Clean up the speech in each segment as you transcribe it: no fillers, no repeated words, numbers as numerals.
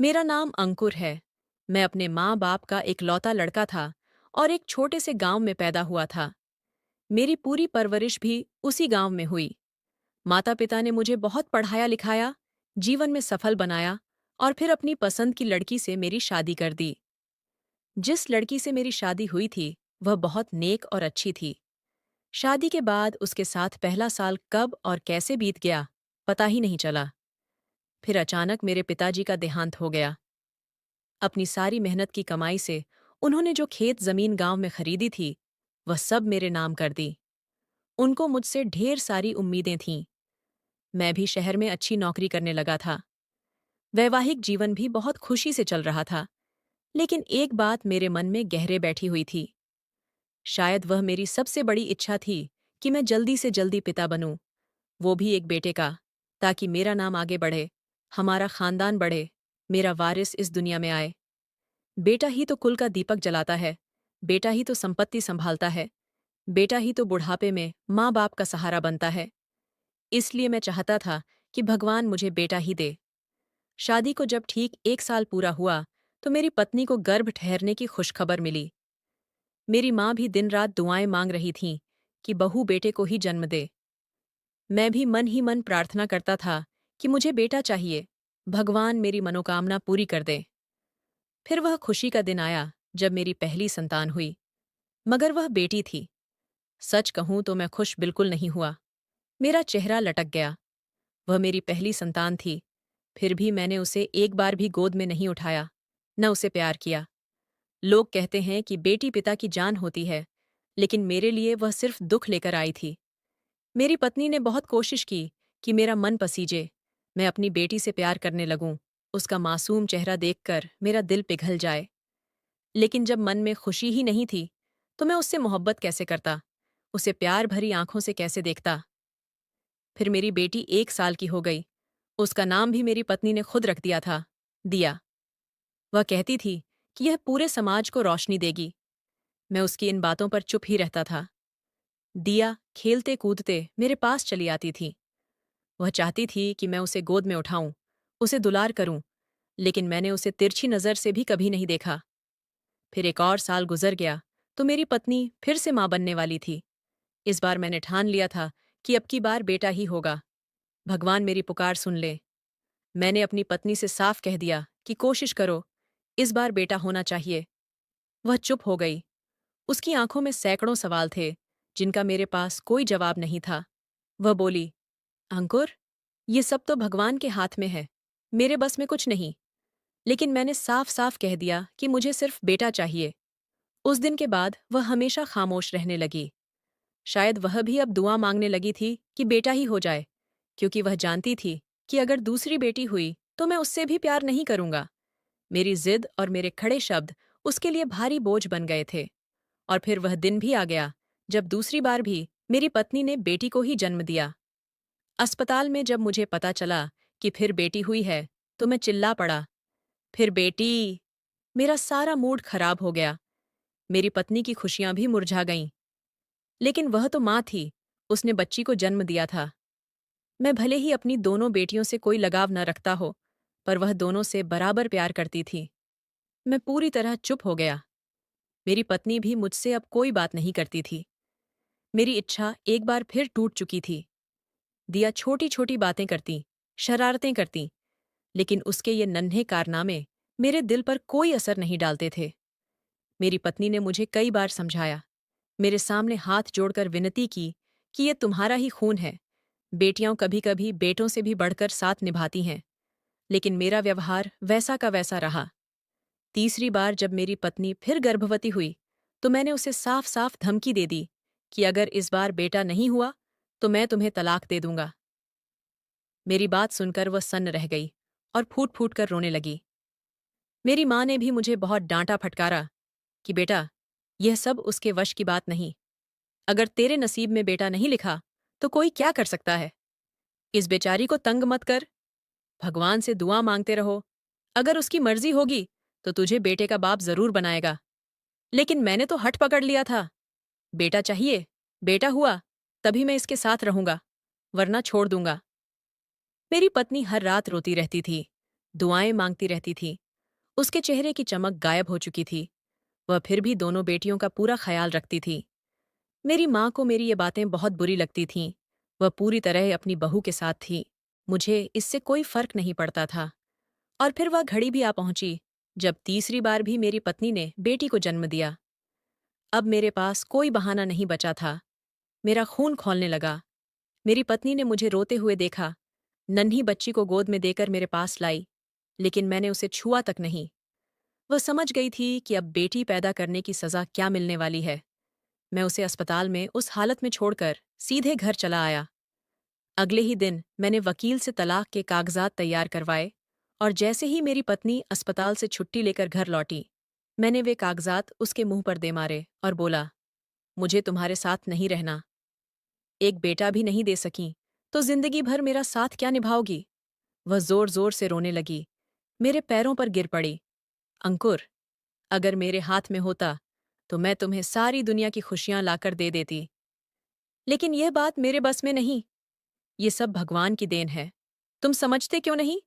मेरा नाम अंकुर है। मैं अपने माँ बाप का इकलौता लड़का था और एक छोटे से गांव में पैदा हुआ था। मेरी पूरी परवरिश भी उसी गांव में हुई। माता पिता ने मुझे बहुत पढ़ाया लिखाया, जीवन में सफल बनाया और फिर अपनी पसंद की लड़की से मेरी शादी कर दी। जिस लड़की से मेरी शादी हुई थी वह बहुत नेक और अच्छी थी। शादी के बाद उसके साथ पहला साल कब और कैसे बीत गया पता ही नहीं चला। फिर अचानक मेरे पिताजी का देहांत हो गया। अपनी सारी मेहनत की कमाई से उन्होंने जो खेत जमीन गांव में खरीदी थी वह सब मेरे नाम कर दी। उनको मुझसे ढेर सारी उम्मीदें थीं। मैं भी शहर में अच्छी नौकरी करने लगा था। वैवाहिक जीवन भी बहुत खुशी से चल रहा था। लेकिन एक बात मेरे मन में गहरे बैठी हुई थी। शायद वह मेरी सबसे बड़ी इच्छा थी कि मैं जल्दी से जल्दी पिता बनूं, वो भी एक बेटे का, ताकि मेरा नाम आगे बढ़े, हमारा खानदान बढ़े, मेरा वारिस इस दुनिया में आए। बेटा ही तो कुल का दीपक जलाता है, बेटा ही तो संपत्ति संभालता है, बेटा ही तो बुढ़ापे में माँ बाप का सहारा बनता है। इसलिए मैं चाहता था कि भगवान मुझे बेटा ही दे। शादी को जब ठीक 1 साल पूरा हुआ तो मेरी पत्नी को गर्भ ठहरने की खुशखबर मिली। मेरी माँ भी दिन रात दुआएं मांग रही थीं कि बहू बेटे को ही जन्म दे। मैं भी मन ही मन प्रार्थना करता था कि मुझे बेटा चाहिए, भगवान मेरी मनोकामना पूरी कर दे। फिर वह खुशी का दिन आया जब मेरी पहली संतान हुई, मगर वह बेटी थी। सच कहूं तो मैं खुश बिल्कुल नहीं हुआ। मेरा चेहरा लटक गया। वह मेरी पहली संतान थी, फिर भी मैंने उसे एक बार भी गोद में नहीं उठाया, न उसे प्यार किया। लोग कहते हैं कि बेटी पिता की जान होती है, लेकिन मेरे लिए वह सिर्फ दुख लेकर आई थी। मेरी पत्नी ने बहुत कोशिश की कि मेरा मन पसीजे, मैं अपनी बेटी से प्यार करने लगूं, उसका मासूम चेहरा देखकर मेरा दिल पिघल जाए। लेकिन जब मन में खुशी ही नहीं थी, तो मैं उससे मोहब्बत कैसे करता, उसे प्यार भरी आंखों से कैसे देखता। फिर मेरी बेटी 1 साल की हो गई। उसका नाम भी मेरी पत्नी ने खुद रख दिया था, दिया। वह कहती थी कि यह पूरे समाज को रोशनी देगी। मैं उसकी इन बातों पर चुप ही रहता था। दिया खेलते कूदते मेरे पास चली आती थी। वह चाहती थी कि मैं उसे गोद में उठाऊं, उसे दुलार करूं, लेकिन मैंने उसे तिरछी नजर से भी कभी नहीं देखा। फिर एक और साल गुजर गया तो मेरी पत्नी फिर से मां बनने वाली थी। इस बार मैंने ठान लिया था कि अब की बार बेटा ही होगा। भगवान मेरी पुकार सुन ले। मैंने अपनी पत्नी से साफ कह दिया कि कोशिश करो, इस बार बेटा होना चाहिए। वह चुप हो गई। उसकी आंखों में सैकड़ों सवाल थे, जिनका मेरे पास कोई जवाब नहीं था। वह बोली, अंकुर, ये सब तो भगवान के हाथ में है, मेरे बस में कुछ नहीं। लेकिन मैंने साफ साफ कह दिया कि मुझे सिर्फ बेटा चाहिए। उस दिन के बाद वह हमेशा खामोश रहने लगी। शायद वह भी अब दुआ मांगने लगी थी कि बेटा ही हो जाए, क्योंकि वह जानती थी कि अगर दूसरी बेटी हुई तो मैं उससे भी प्यार नहीं करूंगा। मेरी जिद और मेरे खड़े शब्द उसके लिए भारी बोझ बन गए थे। और फिर वह दिन भी आ गया जब दूसरी बार भी मेरी पत्नी ने बेटी को ही जन्म दिया। अस्पताल में जब मुझे पता चला कि फिर बेटी हुई है तो मैं चिल्ला पड़ा, फिर बेटी। मेरा सारा मूड खराब हो गया। मेरी पत्नी की खुशियां भी मुरझा गईं। लेकिन वह तो माँ थी, उसने बच्ची को जन्म दिया था। मैं भले ही अपनी दोनों बेटियों से कोई लगाव न रखता हो, पर वह दोनों से बराबर प्यार करती थी। मैं पूरी तरह चुप हो गया। मेरी पत्नी भी मुझसे अब कोई बात नहीं करती थी। मेरी इच्छा एक बार फिर टूट चुकी थी। दिया छोटी छोटी बातें करती, शरारतें करती, लेकिन उसके ये नन्हे कारनामे मेरे दिल पर कोई असर नहीं डालते थे। मेरी पत्नी ने मुझे कई बार समझाया, मेरे सामने हाथ जोड़कर विनती की कि ये तुम्हारा ही खून है, बेटियां कभी कभी बेटों से भी बढ़कर साथ निभाती हैं। लेकिन मेरा व्यवहार वैसा का वैसा रहा। तीसरी बार जब मेरी पत्नी फिर गर्भवती हुई तो मैंने उसे साफ साफ धमकी दे दी कि अगर इस बार बेटा नहीं हुआ तो मैं तुम्हें तलाक दे दूंगा। मेरी बात सुनकर वह सन्न रह गई और फूट फूट कर रोने लगी। मेरी माँ ने भी मुझे बहुत डांटा फटकारा कि बेटा, यह सब उसके वश की बात नहीं। अगर तेरे नसीब में बेटा नहीं लिखा तो कोई क्या कर सकता है। इस बेचारी को तंग मत कर, भगवान से दुआ मांगते रहो। अगर उसकी मर्जी होगी तो तुझे बेटे का बाप जरूर बनाएगा। लेकिन मैंने तो हठ पकड़ लिया था, बेटा चाहिए, बेटा हुआ तभी मैं इसके साथ रहूंगा, वरना छोड़ दूंगा। मेरी पत्नी हर रात रोती रहती थी, दुआएं मांगती रहती थी। उसके चेहरे की चमक गायब हो चुकी थी। वह फिर भी दोनों बेटियों का पूरा ख्याल रखती थी। मेरी माँ को मेरी ये बातें बहुत बुरी लगती थीं। वह पूरी तरह अपनी बहू के साथ थी। मुझे इससे कोई फर्क नहीं पड़ता था। और फिर वह घड़ी भी आ पहुंची जब तीसरी बार भी मेरी पत्नी ने बेटी को जन्म दिया। अब मेरे पास कोई बहाना नहीं बचा था। मेरा खून खौलने लगा। मेरी पत्नी ने मुझे रोते हुए देखा। नन्ही बच्ची को गोद में देकर मेरे पास लाई, लेकिन मैंने उसे छुआ तक नहीं। वह समझ गई थी कि अब बेटी पैदा करने की सज़ा क्या मिलने वाली है। मैं उसे अस्पताल में उस हालत में छोड़कर सीधे घर चला आया। अगले ही दिन मैंने वकील से तलाक के कागजात तैयार करवाए और जैसे ही मेरी पत्नी अस्पताल से छुट्टी लेकर घर लौटी, मैंने वे कागजात उसके मुंह पर दे मारे और बोला, मुझे तुम्हारे साथ नहीं रहना। एक बेटा भी नहीं दे सकी तो जिंदगी भर मेरा साथ क्या निभाओगी? वह जोर जोर से रोने लगी। मेरे पैरों पर गिर पड़ी। अंकुर, अगर मेरे हाथ में होता तो मैं तुम्हें सारी दुनिया की खुशियां लाकर दे देती। लेकिन यह बात मेरे बस में नहीं। ये सब भगवान की देन है। तुम समझते क्यों नहीं?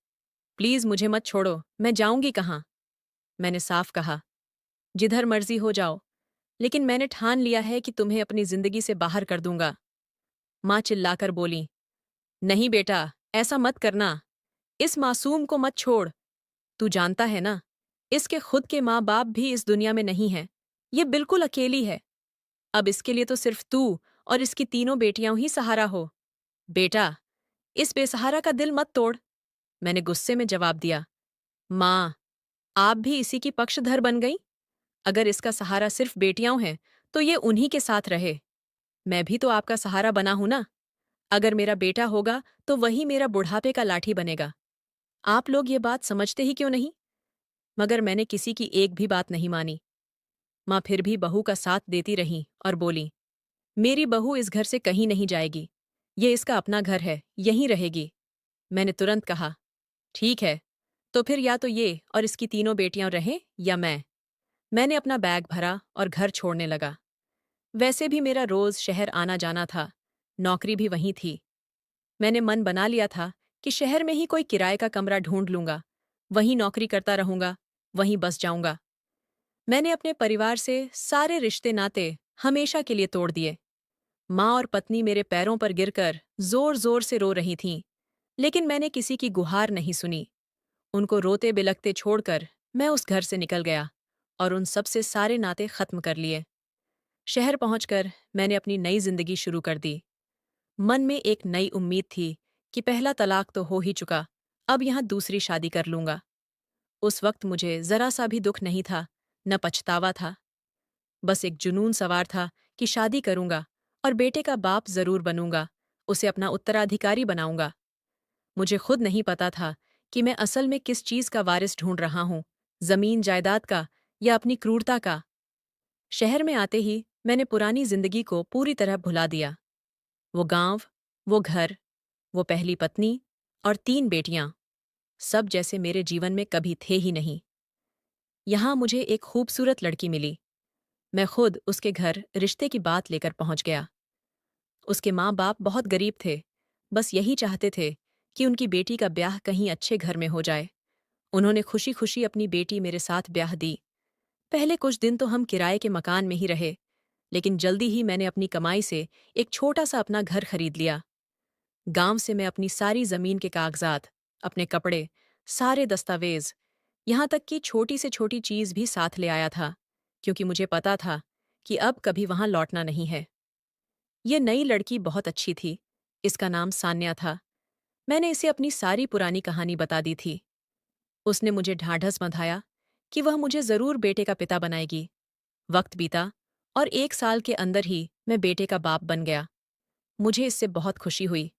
प्लीज मुझे मत छोड़ो, मैं जाऊंगी कहाँ? मैंने साफ कहा, जिधर मर्जी हो जाओ, लेकिन मैंने ठान लिया है कि तुम्हें अपनी जिंदगी से बाहर कर दूंगा। माँ चिल्लाकर बोली, नहीं बेटा, ऐसा मत करना। इस मासूम को मत छोड़। तू जानता है ना, इसके खुद के माँ बाप भी इस दुनिया में नहीं हैं। ये बिल्कुल अकेली है। अब इसके लिए तो सिर्फ तू और इसकी तीनों बेटियां ही सहारा हो। बेटा, इस बेसहारा का दिल मत तोड़। मैंने गुस्से में जवाब दिया, माँ, आप भी इसी की पक्षधर बन गई? अगर इसका सहारा सिर्फ बेटियां हैं, तो ये उन्हीं के साथ रहे। मैं भी तो आपका सहारा बना हूं ना। अगर मेरा बेटा होगा, तो वही मेरा बुढ़ापे का लाठी बनेगा। आप लोग ये बात समझते ही क्यों नहीं? मगर मैंने किसी की एक भी बात नहीं मानी। माँ फिर भी बहू का साथ देती रही और बोली, मेरी बहू इस घर से कहीं नहीं जाएगी। ये इसका अपना घर है, यहीं रहेगी। मैंने तुरंत कहा, ठीक है, तो फिर या तो ये और इसकी तीनों बेटियां रहें या मैं। मैंने अपना बैग भरा और घर छोड़ने लगा। वैसे भी मेरा रोज शहर आना जाना था। नौकरी भी वहीं थी। मैंने मन बना लिया था कि शहर में ही कोई किराए का कमरा ढूंढ लूंगा। वहीं नौकरी करता रहूंगा, वहीं बस जाऊंगा। मैंने अपने परिवार से सारे रिश्ते नाते हमेशा के लिए तोड़ दिए। माँ और पत्नी मेरे पैरों पर गिरकर जोर जोर से रो रही थीं, लेकिन मैंने किसी की गुहार नहीं सुनी। उनको रोते बिलखते छोड़कर मैं उस घर से निकल गया और उन सब से सारे नाते खत्म कर लिए। शहर पहुंचकर मैंने अपनी नई जिंदगी शुरू कर दी। मन में एक नई उम्मीद थी कि पहला तलाक तो हो ही चुका, अब यहां दूसरी शादी कर लूंगा। उस वक्त मुझे जरा सा भी दुख नहीं था, न पछतावा था। बस एक जुनून सवार था कि शादी करूंगा और बेटे का बाप जरूर बनूंगा, उसे अपना उत्तराधिकारी बनाऊंगा। मुझे खुद नहीं पता था कि मैं असल में किस चीज का वारिस ढूंढ रहा हूं, जमीन जायदाद का या अपनी क्रूरता का। शहर में आते ही मैंने पुरानी जिंदगी को पूरी तरह भुला दिया। वो गांव, वो घर, वो पहली पत्नी और तीन बेटियां, सब जैसे मेरे जीवन में कभी थे ही नहीं। यहां मुझे एक खूबसूरत लड़की मिली। मैं खुद उसके घर रिश्ते की बात लेकर पहुंच गया। उसके माँ बाप बहुत गरीब थे, बस यही चाहते थे कि उनकी बेटी का ब्याह कहीं अच्छे घर में हो जाए। उन्होंने खुशी खुशी अपनी बेटी मेरे साथ ब्याह दी। पहले कुछ दिन तो हम किराए के मकान में ही रहे, लेकिन जल्दी ही मैंने अपनी कमाई से एक छोटा सा अपना घर खरीद लिया। गांव से मैं अपनी सारी जमीन के कागजात, अपने कपड़े, सारे दस्तावेज, यहां तक कि छोटी से छोटी चीज भी साथ ले आया था, क्योंकि मुझे पता था कि अब कभी वहां लौटना नहीं है। ये नई लड़की बहुत अच्छी थी। इसका नाम सान्या था। मैंने इसे अपनी सारी पुरानी कहानी बता दी थी। उसने मुझे ढाढ़स बंधाया कि वह मुझे जरूर बेटे का पिता बनाएगी। वक्त बीता और 1 साल के अंदर ही मैं बेटे का बाप बन गया। मुझे इससे बहुत खुशी हुई,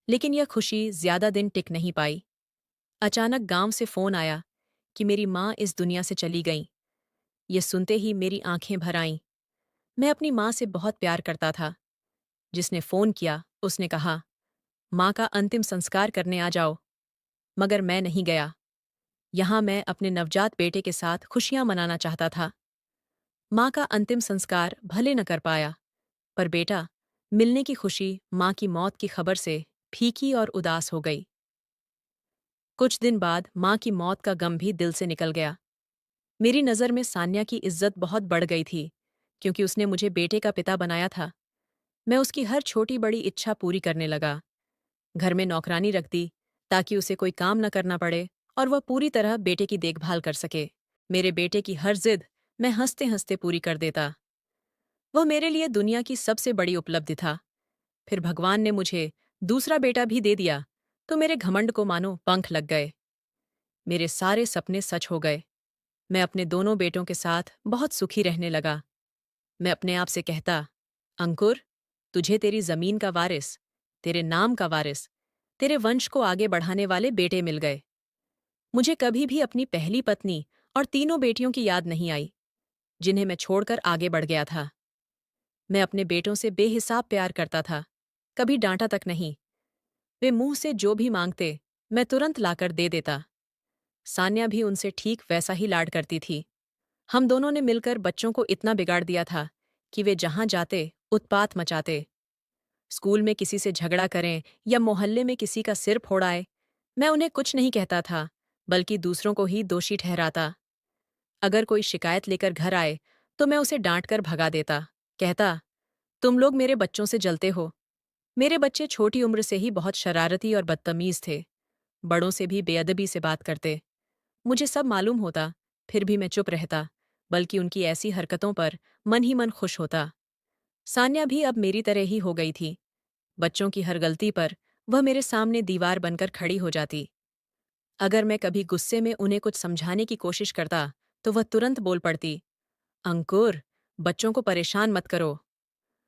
लेकिन यह खुशी ज्यादा दिन टिक नहीं पाई। अचानक गांव से फोन आया कि मेरी माँ इस दुनिया से चली गईं। ये सुनते ही मेरी आंखें भर आईं। मैं अपनी माँ से बहुत प्यार करता था। जिसने फोन किया उसने कहा, माँ का अंतिम संस्कार करने आ जाओ। मगर मैं नहीं गया। यहाँ मैं अपने नवजात बेटे के साथ खुशियां मनाना चाहता था। माँ का अंतिम संस्कार भले न कर पाया, पर बेटा मिलने की खुशी माँ की मौत की खबर से फीकी और उदास हो गई। कुछ दिन बाद माँ की मौत का गम भी दिल से निकल गया। मेरी नज़र में सान्या की इज्जत बहुत बढ़ गई थी, क्योंकि उसने मुझे बेटे का पिता बनाया था। मैं उसकी हर छोटी बड़ी इच्छा पूरी करने लगा। घर में नौकरानी रख दी, ताकि उसे कोई काम न करना पड़े और वह पूरी तरह बेटे की देखभाल कर सके। मेरे बेटे की हर जिद मैं हंसते हंसते पूरी कर देता। वह मेरे लिए दुनिया की सबसे बड़ी उपलब्धि था। फिर भगवान ने मुझे दूसरा बेटा भी दे दिया, तो मेरे घमंड को मानो पंख लग गए। मेरे सारे सपने सच हो गए। मैं अपने दोनों बेटों के साथ बहुत सुखी रहने लगा। मैं अपने आप से कहता, अंकुर, तुझे तेरी जमीन का वारिस, तेरे नाम का वारिस, तेरे वंश को आगे बढ़ाने वाले बेटे मिल गए। मुझे कभी भी अपनी पहली पत्नी और तीनों बेटियों की याद नहीं आई, जिन्हें मैं छोड़कर आगे बढ़ गया था। मैं अपने बेटों से बेहिसाब प्यार करता था, कभी डांटा तक नहीं। वे मुंह से जो भी मांगते, मैं तुरंत लाकर दे देता। सान्या भी उनसे ठीक वैसा ही लाड करती थी। हम दोनों ने मिलकर बच्चों को इतना बिगाड़ दिया था कि वे जहां जाते उत्पात मचाते। स्कूल में किसी से झगड़ा करें या मोहल्ले में किसी का सिर फोड़ाए, मैं उन्हें कुछ नहीं कहता था, बल्कि दूसरों को ही दोषी ठहराता। अगर कोई शिकायत लेकर घर आए तो मैं उसे डांट कर भगा देता, कहता, तुम लोग मेरे बच्चों से जलते हो। मेरे बच्चे छोटी उम्र से ही बहुत शरारती और बदतमीज थे, बड़ों से भी बेअदबी से बात करते। मुझे सब मालूम होता, फिर भी मैं चुप रहता, बल्कि उनकी ऐसी हरकतों पर मन ही मन खुश होता। सान्या भी अब मेरी तरह ही हो गई थी। बच्चों की हर गलती पर वह मेरे सामने दीवार बनकर खड़ी हो जाती। अगर मैं कभी गुस्से में उन्हें कुछ समझाने की कोशिश करता, तो वह तुरंत बोल पड़ती, अंकुर, बच्चों को परेशान मत करो।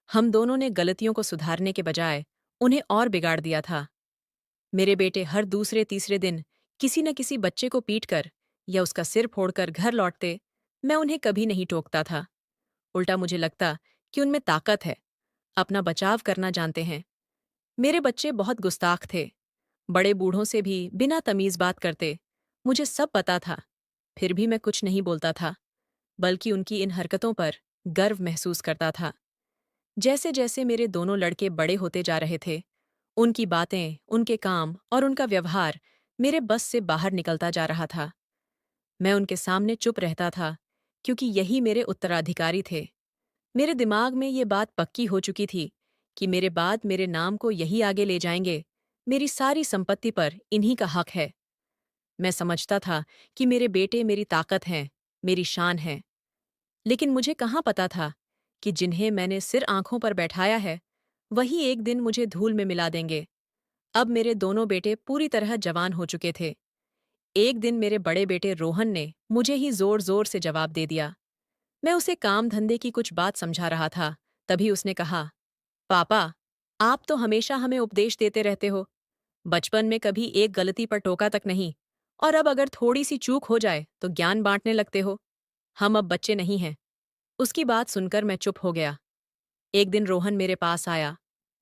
हम दोनों ने गलतियों को सुधारने के बजाय उन्हें और बिगाड़ दिया था। मेरे बेटे हर दूसरे तीसरे दिन किसी न किसी बच्चे को पीटकर या उसका सिर फोड़कर घर लौटते। मैं उन्हें कभी नहीं टोकता था। उल्टा मुझे लगता कि उनमें ताकत है, अपना बचाव करना जानते हैं। मेरे बच्चे बहुत गुस्ताख थे, बड़े बूढ़ों से भी बिना तमीज बात करते। मुझे सब पता था, फिर भी मैं कुछ नहीं बोलता था, बल्कि उनकी इन हरकतों पर गर्व महसूस करता था। जैसे जैसे मेरे दोनों लड़के बड़े होते जा रहे थे, उनकी बातें, उनके काम और उनका व्यवहार मेरे बस से बाहर निकलता जा रहा था। मैं उनके सामने चुप रहता था, क्योंकि यही मेरे उत्तराधिकारी थे। मेरे दिमाग में ये बात पक्की हो चुकी थी कि मेरे बाद मेरे नाम को यही आगे ले जाएंगे। मेरी सारी संपत्ति पर इन्हीं का हक है। मैं समझता था कि मेरे बेटे मेरी ताकत हैं, मेरी शान है। लेकिन मुझे कहाँ पता था कि जिन्हें मैंने सिर आंखों पर बैठाया है, वही एक दिन मुझे धूल में मिला देंगे। अब मेरे दोनों बेटे पूरी तरह जवान हो चुके थे। एक दिन मेरे बड़े बेटे रोहन ने मुझे ही जोर जोर से जवाब दे दिया। मैं उसे काम धंधे की कुछ बात समझा रहा था, तभी उसने कहा, पापा, आप तो हमेशा हमें उपदेश देते रहते हो। बचपन में कभी एक गलती पर टोका तक नहीं, और अब अगर थोड़ी सी चूक हो जाए तो ज्ञान बांटने लगते हो। हम अब बच्चे नहीं हैं। उसकी बात सुनकर मैं चुप हो गया। एक दिन रोहन मेरे पास आया।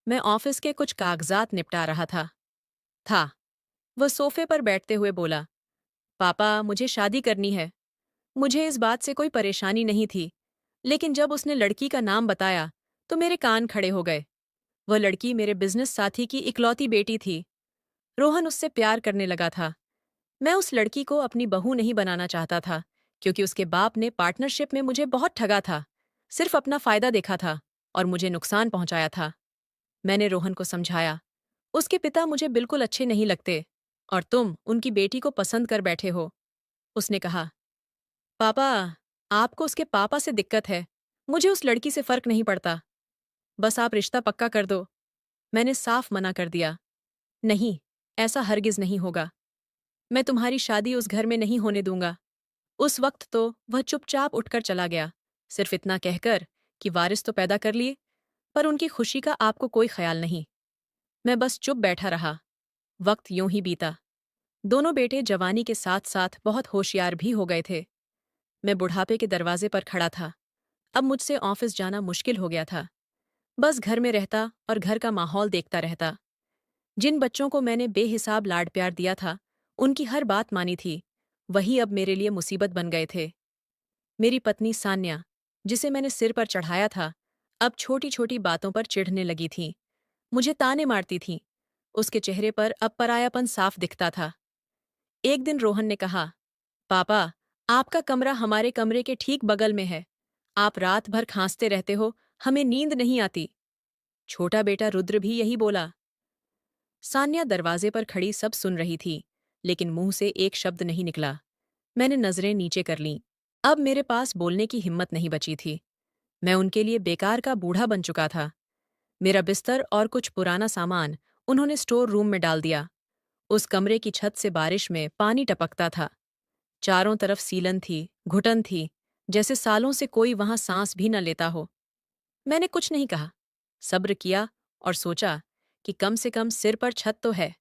मैं ऑफिस के कुछ कागजात निपटा रहा था। वह सोफे पर बैठते हुए बोला, पापा, मुझे शादी करनी है। मुझे इस बात से कोई परेशानी नहीं थी, लेकिन जब उसने लड़की का नाम बताया तो मेरे कान खड़े हो गए। वह लड़की मेरे बिजनेस साथी की इकलौती बेटी थी। रोहन उससे प्यार करने लगा था। मैं उस लड़की को अपनी बहू नहीं बनाना चाहता था, क्योंकि उसके बाप ने पार्टनरशिप में मुझे बहुत ठगा था, सिर्फ अपना फायदा देखा था और मुझे नुकसान पहुंचाया था। मैंने रोहन को समझाया, उसके पिता मुझे बिल्कुल अच्छे नहीं लगते और तुम उनकी बेटी को पसंद कर बैठे हो। उसने कहा, पापा, आपको उसके पापा से दिक्कत है, मुझे उस लड़की से फर्क नहीं पड़ता। बस आप रिश्ता पक्का कर दो। मैंने साफ मना कर दिया, नहीं, ऐसा हरगिज नहीं होगा। मैं तुम्हारी शादी उस घर में नहीं होने दूंगा। उस वक्त तो वह चुपचाप उठकर चला गया, सिर्फ इतना कहकर कि वारिस तो पैदा कर लिए, पर उनकी खुशी का आपको कोई ख्याल नहीं। मैं बस चुप बैठा रहा। वक्त यूं ही बीता। दोनों बेटे जवानी के साथ साथ बहुत होशियार भी हो गए थे। मैं बुढ़ापे के दरवाजे पर खड़ा था। अब मुझसे ऑफिस जाना मुश्किल हो गया था। बस घर में रहता और घर का माहौल देखता रहता। जिन बच्चों को मैंने बेहिसाब लाड प्यार दिया था, उनकी हर बात मानी थी, वही अब मेरे लिए मुसीबत बन गए थे। मेरी पत्नी सान्या, जिसे मैंने सिर पर चढ़ाया था, अब छोटी छोटी बातों पर चिढ़ने लगी थी, मुझे ताने मारती थी। उसके चेहरे पर अब परायापन साफ दिखता था। एक दिन रोहन ने कहा, पापा, आपका कमरा हमारे कमरे के ठीक बगल में है। आप रात भर खांसते रहते हो, हमें नींद नहीं आती। छोटा बेटा रुद्र भी यही बोला। सान्या दरवाजे पर खड़ी सब सुन रही थी, लेकिन मुंह से एक शब्द नहीं निकला। मैंने नजरें नीचे कर लीं। अब मेरे पास बोलने की हिम्मत नहीं बची थी। मैं उनके लिए बेकार का बूढ़ा बन चुका था। मेरा बिस्तर और कुछ पुराना सामान उन्होंने स्टोर रूम में डाल दिया। उस कमरे की छत से बारिश में पानी टपकता था। चारों तरफ सीलन थी, घुटन थी, जैसे सालों से कोई वहां सांस भी न लेता हो। मैंने कुछ नहीं कहा, सब्र किया और सोचा कि कम से कम सिर पर छत तो है।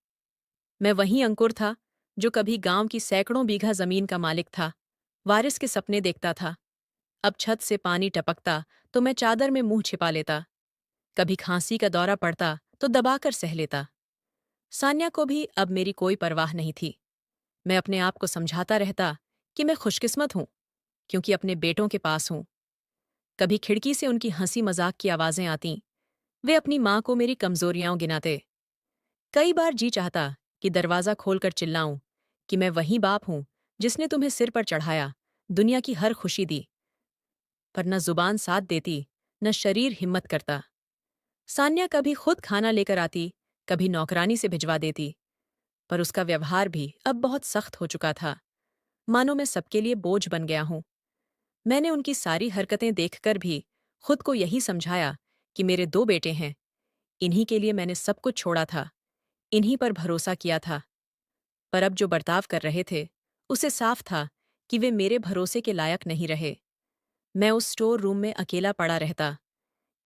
मैं वही अंकुर था जो कभी गांव की सैकड़ों बीघा जमीन का मालिक था, वारिस के सपने देखता था। अब छत से पानी टपकता तो मैं चादर में मुंह छिपा लेता। कभी खांसी का दौरा पड़ता तो दबाकर सह लेता। सान्या को भी अब मेरी कोई परवाह नहीं थी। मैं अपने आप को समझाता रहता कि मैं खुशकिस्मत हूं, क्योंकि अपने बेटों के पास हूं। कभी खिड़की से उनकी हंसी मजाक की आवाजें आतीं। वे अपनी मां को मेरी कमजोरियां गिनाते। कई बार जी चाहता कि दरवाजा खोलकर चिल्लाऊं कि मैं वही बाप हूं जिसने तुम्हें सिर पर चढ़ाया, दुनिया की हर खुशी दी। पर न जुबान साथ देती, न शरीर हिम्मत करता। सान्या कभी खुद खाना लेकर आती, कभी नौकरानी से भिजवा देती, पर उसका व्यवहार भी अब बहुत सख्त हो चुका था, मानो मैं सबके लिए बोझ बन गया हूं। मैंने उनकी सारी हरकतें देखकर भी खुद को यही समझाया कि मेरे दो बेटे हैं, इन्हीं के लिए मैंने सब कुछ छोड़ा था, इन्हीं पर भरोसा किया था। पर अब जो बर्ताव कर रहे थे, उसे साफ था कि वे मेरे भरोसे के लायक नहीं रहे। मैं उस स्टोर रूम में अकेला पड़ा रहता,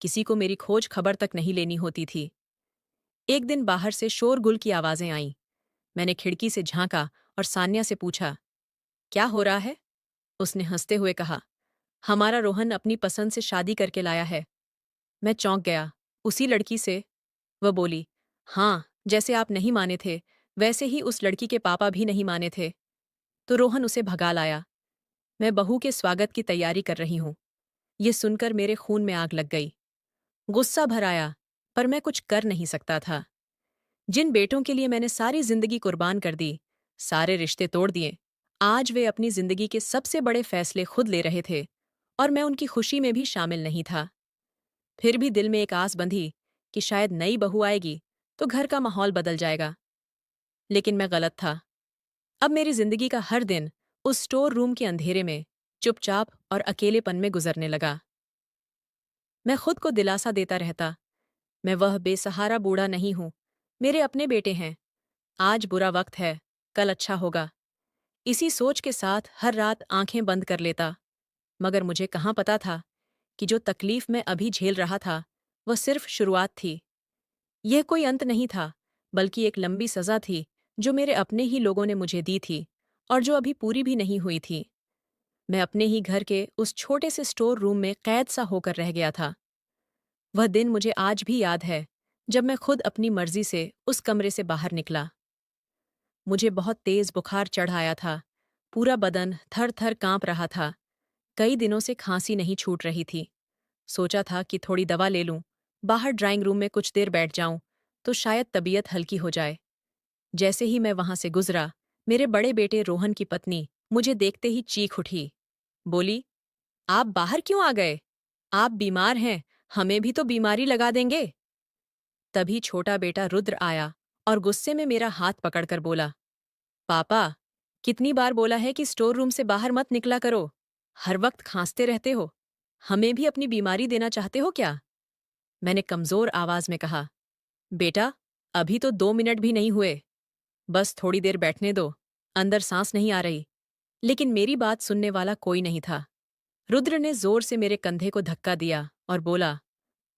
किसी को मेरी खोज खबर तक नहीं लेनी होती थी। एक दिन बाहर से शोरगुल की आवाजें आईं। मैंने खिड़की से झांका और सान्या से पूछा, क्या हो रहा है? उसने हंसते हुए कहा, हमारा रोहन अपनी पसंद से शादी करके लाया है। मैं चौंक गया। उसी लड़की से? वह बोली, हाँ, जैसे आप नहीं माने थे, वैसे ही उस लड़की के पापा भी नहीं माने थे, तो रोहन उसे भगा लाया। मैं बहू के स्वागत की तैयारी कर रही हूं। ये सुनकर मेरे खून में आग लग गई। गुस्सा भर आया, पर मैं कुछ कर नहीं सकता था। जिन बेटों के लिए मैंने सारी जिंदगी कुर्बान कर दी, सारे रिश्ते तोड़ दिए, आज वे अपनी जिंदगी के सबसे बड़े फैसले खुद ले रहे थे, और मैं उनकी खुशी में भी शामिल नहीं था। फिर भी दिल में एक आस बंधी कि शायद नई बहू आएगी तो घर का माहौल बदल जाएगा। लेकिन मैं गलत था। अब मेरी जिंदगी का हर दिन उस स्टोर रूम के अंधेरे में चुपचाप और अकेलेपन में गुजरने लगा। मैं खुद को दिलासा देता रहता, मैं वह बेसहारा बूढ़ा नहीं हूं, मेरे अपने बेटे हैं। आज बुरा वक्त है, कल अच्छा होगा। इसी सोच के साथ हर रात आंखें बंद कर लेता। मगर मुझे कहाँ पता था कि जो तकलीफ मैं अभी झेल रहा था, वह सिर्फ शुरुआत थी। यह कोई अंत नहीं था, बल्कि एक लंबी सजा थी जो मेरे अपने ही लोगों ने मुझे दी थी, और जो अभी पूरी भी नहीं हुई थी। मैं अपने ही घर के उस छोटे से स्टोर रूम में कैद सा होकर रह गया था। वह दिन मुझे आज भी याद है, जब मैं खुद अपनी मर्जी से उस कमरे से बाहर निकला। मुझे बहुत तेज बुखार चढ़ आया था। पूरा बदन थर थर कांप रहा था। कई दिनों से खांसी नहीं छूट रही थी। सोचा था कि थोड़ी दवा ले लूं, बाहर ड्राइंग रूम में कुछ देर बैठ जाऊं, तो शायद तबीयत हल्की हो जाए। जैसे ही मैं वहां से गुजरा, मेरे बड़े बेटे रोहन की पत्नी मुझे देखते ही चीख उठी। बोली, आप बाहर क्यों आ गए? आप बीमार हैं, हमें भी तो बीमारी लगा देंगे। तभी छोटा बेटा रुद्र आया और गुस्से में मेरा हाथ पकड़कर बोला, पापा, कितनी बार बोला है कि स्टोर रूम से बाहर मत निकला करो? हर वक्त खांसते रहते हो। हमें भी अपनी बीमारी देना चाहते हो क्या? मैंने कमजोर आवाज में कहा, बेटा, अभी तो 2 मिनट भी नहीं हुए। बस थोड़ी देर बैठने दो, अंदर सांस नहीं आ रही। लेकिन मेरी बात सुनने वाला कोई नहीं था। रुद्र ने जोर से मेरे कंधे को धक्का दिया और बोला,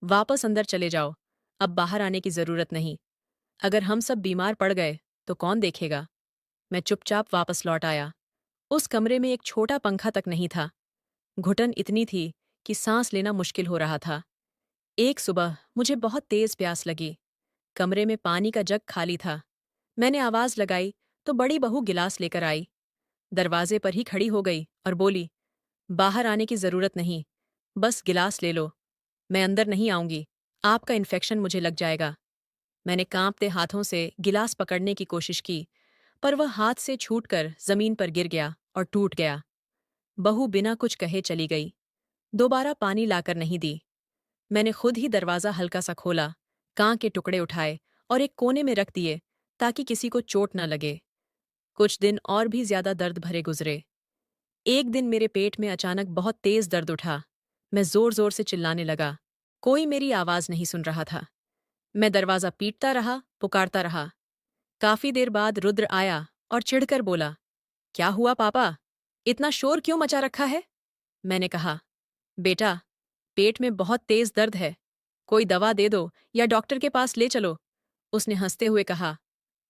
वापस अंदर चले जाओ, अब बाहर आने की जरूरत नहीं। अगर हम सब बीमार पड़ गए तो कौन देखेगा? मैं चुपचाप वापस लौट आया। उस कमरे में एक छोटा पंखा तक नहीं था। घुटन इतनी थी कि सांस लेना मुश्किल हो रहा था। एक सुबह मुझे बहुत तेज प्यास लगी। कमरे में पानी का जग खाली था। मैंने आवाज लगाई तो बड़ी बहू गिलास लेकर आई। दरवाजे पर ही खड़ी हो गई और बोली, बाहर आने की जरूरत नहीं, बस गिलास ले लो। मैं अंदर नहीं आऊंगी, आपका इन्फेक्शन मुझे लग जाएगा। मैंने कांपते हाथों से गिलास पकड़ने की कोशिश की, पर वह हाथ से छूटकर जमीन पर गिर गया और टूट गया। बहू बिना कुछ कहे चली गई, दोबारा पानी लाकर नहीं दी। मैंने खुद ही दरवाज़ा हल्का सा खोला, कां के टुकड़े उठाए और एक कोने में रख दिए ताकि किसी को चोट न लगे। कुछ दिन और भी ज्यादा दर्द भरे गुजरे। एक दिन मेरे पेट में अचानक बहुत तेज दर्द उठा। मैं जोर जोर से चिल्लाने लगा। कोई मेरी आवाज नहीं सुन रहा था। मैं दरवाजा पीटता रहा, पुकारता रहा। काफी देर बाद रुद्र आया और चिढ़कर बोला, क्या हुआ पापा? इतना शोर क्यों मचा रखा है? मैंने कहा, बेटा, पेट में बहुत तेज दर्द है। कोई दवा दे दो या डॉक्टर के पास ले चलो। उसने हंसते हुए कहा,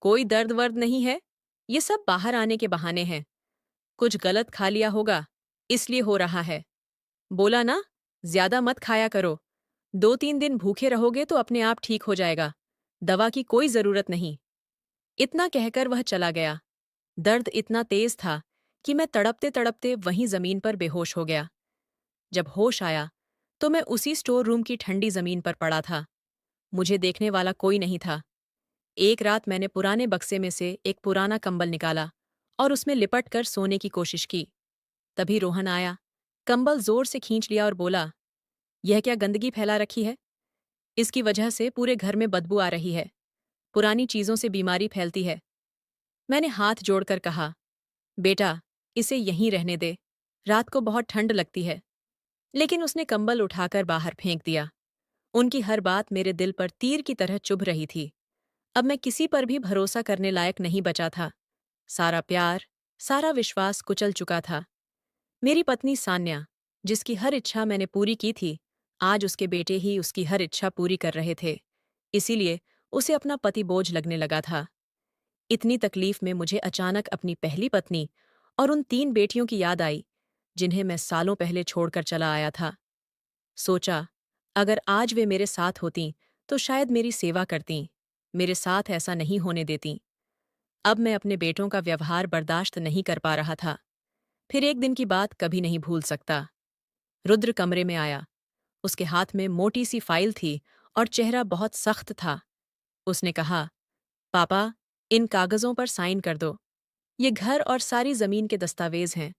कोई दर्द वर्द नहीं है, ये सब बाहर आने के बहाने हैं। कुछ गलत खा लिया होगा, इसलिए हो रहा है। बोला ना, ज्यादा मत खाया करो। 2-3 दिन भूखे रहोगे तो अपने आप ठीक हो जाएगा। दवा की कोई जरूरत नहीं। इतना कहकर वह चला गया। दर्द इतना तेज था कि मैं तड़पते तड़पते वहीं जमीन पर बेहोश हो गया। जब होश आया तो मैं उसी स्टोर रूम की ठंडी जमीन पर पड़ा था। मुझे देखने वाला कोई नहीं था। एक रात मैंने पुराने बक्से में से एक पुराना कंबल निकाला और उसमें लिपट कर सोने की कोशिश की। तभी रोहन आया, कंबल जोर से खींच लिया और बोला, यह क्या गंदगी फैला रखी है? इसकी वजह से पूरे घर में बदबू आ रही है। पुरानी चीजों से बीमारी फैलती है। मैंने हाथ जोड़कर कहा, बेटा, इसे यहीं रहने दे। रात को बहुत ठंड लगती है। लेकिन उसने कंबल उठाकर बाहर फेंक दिया। उनकी हर बात मेरे दिल पर तीर की तरह चुभ रही थी। अब मैं किसी पर भी भरोसा करने लायक नहीं बचा था। सारा प्यार, सारा विश्वास कुचल चुका था। मेरी पत्नी सान्या, जिसकी हर इच्छा मैंने पूरी की थी, आज उसके बेटे ही उसकी हर इच्छा पूरी कर रहे थे। इसीलिए उसे अपना पति बोझ लगने लगा था। इतनी तकलीफ में मुझे अचानक अपनी पहली पत्नी और उन 3 बेटियों की याद आई, जिन्हें मैं सालों पहले छोड़कर चला आया था। सोचा, अगर आज वे मेरे साथ होतीं, तो शायद मेरी सेवा करतीं, मेरे साथ ऐसा नहीं होने देतीं। अब मैं अपने बेटों का व्यवहार बर्दाश्त नहीं कर पा रहा था। फिर एक दिन की बात कभी नहीं भूल सकता। रुद्र कमरे में आया। उसके हाथ में मोटी सी फाइल थी और चेहरा बहुत सख्त था। उसने कहा, पापा, इन कागजों पर साइन कर दो। ये घर और सारी जमीन के दस्तावेज हैं।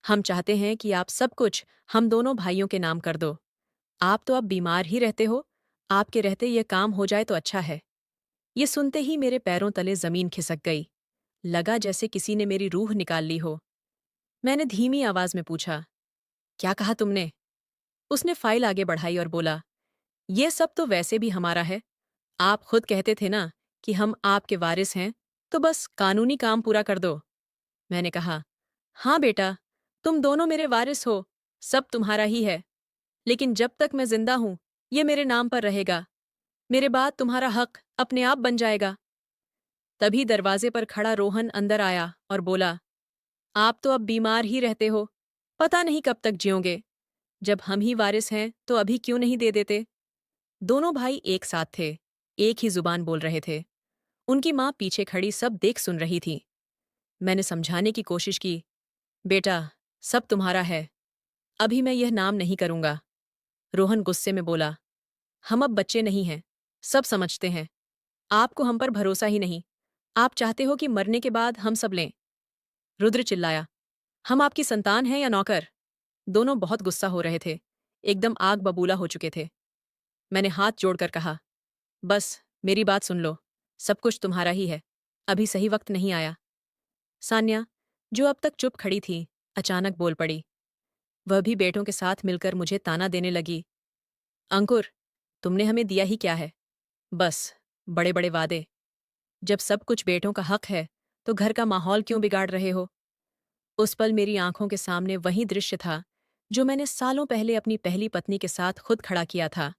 हम चाहते हैं कि आप सब कुछ हम दोनों भाइयों के नाम कर दो। आप तो अब बीमार ही रहते हो, आपके रहते यह काम हो जाए तो अच्छा है। ये सुनते ही मेरे पैरों तले जमीन खिसक गई। लगा जैसे किसी ने मेरी रूह निकाल ली हो। मैंने धीमी आवाज में पूछा, क्या कहा तुमने? उसने फाइल आगे बढ़ाई और बोला, ये सब तो वैसे भी हमारा है। आप खुद कहते थे ना कि हम आपके वारिस हैं, तो बस कानूनी काम पूरा कर दो। मैंने कहा, हाँ बेटा, तुम दोनों मेरे वारिस हो, सब तुम्हारा ही है। लेकिन जब तक मैं जिंदा हूं, ये मेरे नाम पर रहेगा। मेरे बाद तुम्हारा हक अपने आप बन जाएगा। तभी दरवाजे पर खड़ा रोहन अंदर आया और बोला, आप तो अब बीमार ही रहते हो, पता नहीं कब तक जियोगे। जब हम ही वारिस हैं तो अभी क्यों नहीं दे देते? दोनों भाई एक साथ थे, एक ही जुबान बोल रहे थे। उनकी माँ पीछे खड़ी सब देख सुन रही थी। मैंने समझाने की कोशिश की, बेटा, सब तुम्हारा है, अभी मैं यह नाम नहीं करूंगा। रोहन गुस्से में बोला, हम अब बच्चे नहीं हैं, सब समझते हैं। आपको हम पर भरोसा ही नहीं। आप चाहते हो कि मरने के बाद हम सब लें। रुद्र चिल्लाया, हम आपकी संतान हैं या नौकर? दोनों बहुत गुस्सा हो रहे थे, एकदम आग बबूला हो चुके थे। मैंने हाथ जोड़कर कहा, बस मेरी बात सुन लो, सब कुछ तुम्हारा ही है, अभी सही वक्त नहीं आया। सान्या, जो अब तक चुप खड़ी थी, अचानक बोल पड़ी। वह भी बेटों के साथ मिलकर मुझे ताना देने लगी, अंकुर, तुमने हमें दिया ही क्या है? बस बड़े बड़े वादे। जब सब कुछ बेटों का हक है तो घर का माहौल क्यों बिगाड़ रहे हो? उस पल मेरी आंखों के सामने वही दृश्य था जो मैंने सालों पहले अपनी पहली पत्नी के साथ खुद खड़ा किया था।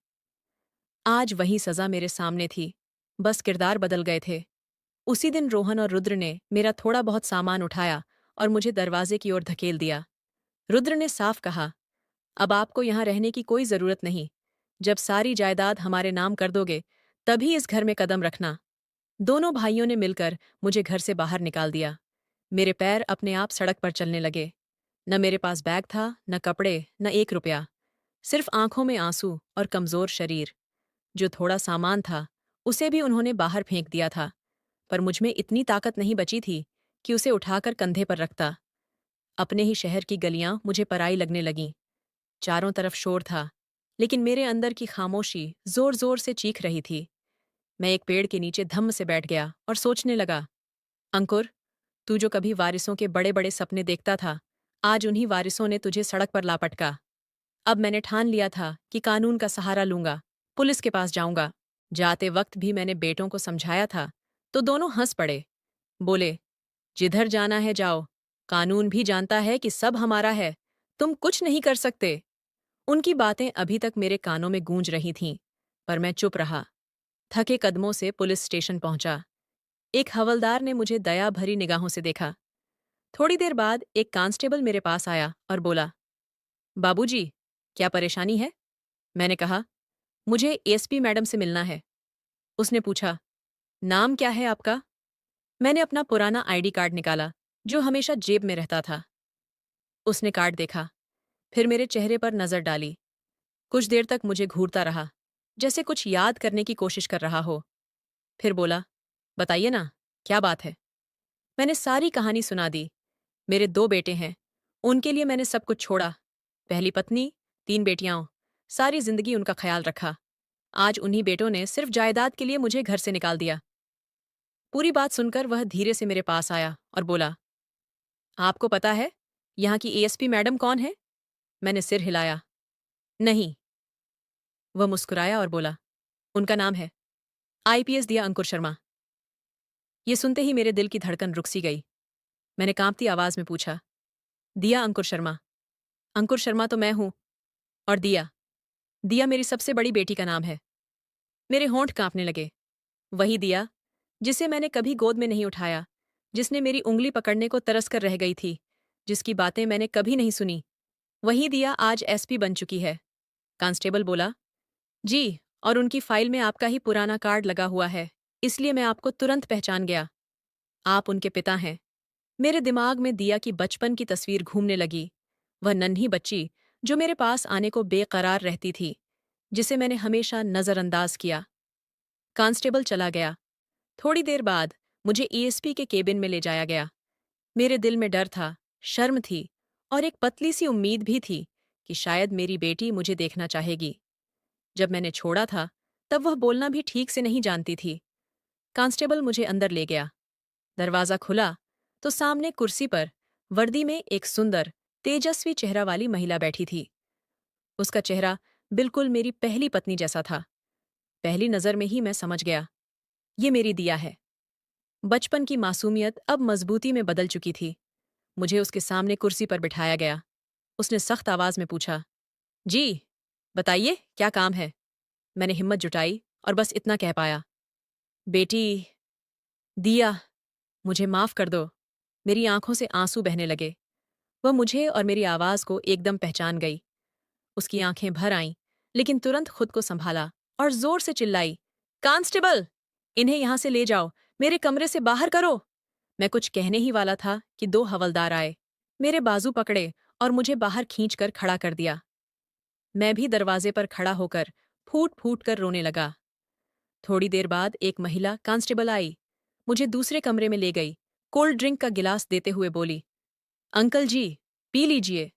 आज वही सजा मेरे सामने थी, बस किरदार बदल गए थे। उसी दिन रोहन और रुद्र ने मेरा थोड़ा बहुत सामान उठाया और मुझे दरवाजे की ओर धकेल दिया। रुद्र ने साफ कहा, अब आपको यहाँ रहने की कोई जरूरत नहीं। जब सारी जायदाद हमारे नाम कर दोगे, तभी इस घर में कदम रखना। दोनों भाइयों ने मिलकर मुझे घर से बाहर निकाल दिया। मेरे पैर अपने आप सड़क पर चलने लगे। न मेरे पास बैग था, न कपड़े, न 1 रुपया। सिर्फ आंखों में आंसू और कमजोर शरीर। जो थोड़ा सामान था, उसे भी उन्होंने बाहर फेंक दिया था। पर मुझमें इतनी ताकत नहीं बची थी कि उसे उठाकर कंधे पर रखता। अपने ही शहर की गलियां मुझे पराई लगने लगीं। चारों तरफ शोर था, लेकिन मेरे अंदर की खामोशी जोर जोर से चीख रही थी। मैं एक पेड़ के नीचे धम्म से बैठ गया और सोचने लगा, अंकुर, तू जो कभी वारिसों के बड़े बड़े सपने देखता था, आज उन्हीं वारिसों ने तुझे सड़क पर लापटका। अब मैंने ठान लिया था कि कानून का सहारा लूंगा, पुलिस के पास जाऊंगा। जाते वक्त भी मैंने बेटों को समझाया था, तो दोनों हंस पड़े। बोले, जिधर जाना है जाओ, कानून भी जानता है कि सब हमारा है, तुम कुछ नहीं कर सकते। उनकी बातें अभी तक मेरे कानों में गूंज रही थीं, पर मैं चुप रहा। थके कदमों से पुलिस स्टेशन पहुंचा। एक हवलदार ने मुझे दया भरी निगाहों से देखा। थोड़ी देर बाद एक कांस्टेबल मेरे पास आया और बोला, बाबूजी, क्या परेशानी है? मैंने कहा, मुझे एसपी मैडम से मिलना है। उसने पूछा, नाम क्या है आपका? मैंने अपना पुराना आईडी कार्ड निकाला, जो हमेशा जेब में रहता था। उसने कार्ड देखा, फिर मेरे चेहरे पर नजर डाली। कुछ देर तक मुझे घूरता रहा, जैसे कुछ याद करने की कोशिश कर रहा हो। फिर बोला, बताइए ना, क्या बात है? मैंने सारी कहानी सुना दी। मेरे 2 बेटे हैं, उनके लिए मैंने सब कुछ छोड़ा। पहली पत्नी, 3 बेटियां, सारी जिंदगी उनका ख्याल रखा। आज उन्हीं बेटों ने सिर्फ जायदाद के लिए मुझे घर से निकाल दिया। पूरी बात सुनकर वह धीरे से मेरे पास आया और बोला, आपको पता है यहाँ की एएसपी मैडम कौन है? मैंने सिर हिलाया। नहीं। वह मुस्कुराया और बोला, उनका नाम है आईपीएस दिया अंकुर शर्मा। ये सुनते ही मेरे दिल की धड़कन रुक सी गई। मैंने कांपती आवाज में पूछा, दिया अंकुर शर्मा? अंकुर शर्मा तो मैं हूं। और दिया, दिया मेरी सबसे बड़ी बेटी का नाम है। मेरे होंठ कांपने लगे। वही दिया जिसे मैंने कभी गोद में नहीं उठाया, जिसने मेरी उंगली पकड़ने को तरस कर रह गई थी, जिसकी बातें मैंने कभी नहीं सुनी। वही दिया आज एसपी बन चुकी है। कांस्टेबल बोला, जी, और उनकी फाइल में आपका ही पुराना कार्ड लगा हुआ है, इसलिए मैं आपको तुरंत पहचान गया। आप उनके पिता हैं। मेरे दिमाग में दिया की बचपन की तस्वीर घूमने लगी। वह नन्ही बच्ची जो मेरे पास आने को बेकरार रहती थी, जिसे मैंने हमेशा नजरअंदाज किया। कांस्टेबल चला गया। थोड़ी देर बाद मुझे एएसपी के केबिन में ले जाया गया। मेरे दिल में डर था, शर्म थी और एक पतली सी उम्मीद भी थी कि शायद मेरी बेटी मुझे देखना चाहेगी। जब मैंने छोड़ा था, तब वह बोलना भी ठीक से नहीं जानती थी। कांस्टेबल मुझे अंदर ले गया। दरवाजा खुला तो सामने कुर्सी पर वर्दी में एक सुंदर, तेजस्वी चेहरा वाली महिला बैठी थी। उसका चेहरा बिल्कुल मेरी पहली पत्नी जैसा था। पहली नजर में ही मैं समझ गया, ये मेरी दिया है। बचपन की मासूमियत अब मजबूती में बदल चुकी थी। मुझे उसके सामने कुर्सी पर बिठाया गया। उसने सख्त आवाज में पूछा, जी, बताइए क्या काम है? मैंने हिम्मत जुटाई और बस इतना कह पाया, बेटी, दिया, मुझे माफ कर दो। मेरी आंखों से आंसू बहने लगे। वह मुझे और मेरी आवाज को एकदम पहचान गई। उसकी आंखें भर आईं, लेकिन तुरंत खुद को संभाला और जोर से चिल्लाई, कांस्टेबल, इन्हें यहां से ले जाओ, मेरे कमरे से बाहर करो। मैं कुछ कहने ही वाला था कि 2 हवलदार आए, मेरे बाजू पकड़े और मुझे बाहर खींचकर खड़ा कर दिया। मैं भी दरवाजे पर खड़ा होकर फूट फूट कर रोने लगा। थोड़ी देर बाद एक महिला कांस्टेबल आई, मुझे दूसरे कमरे में ले गई, कोल्ड ड्रिंक का गिलास देते हुए बोली, अंकल जी, पी लीजिए।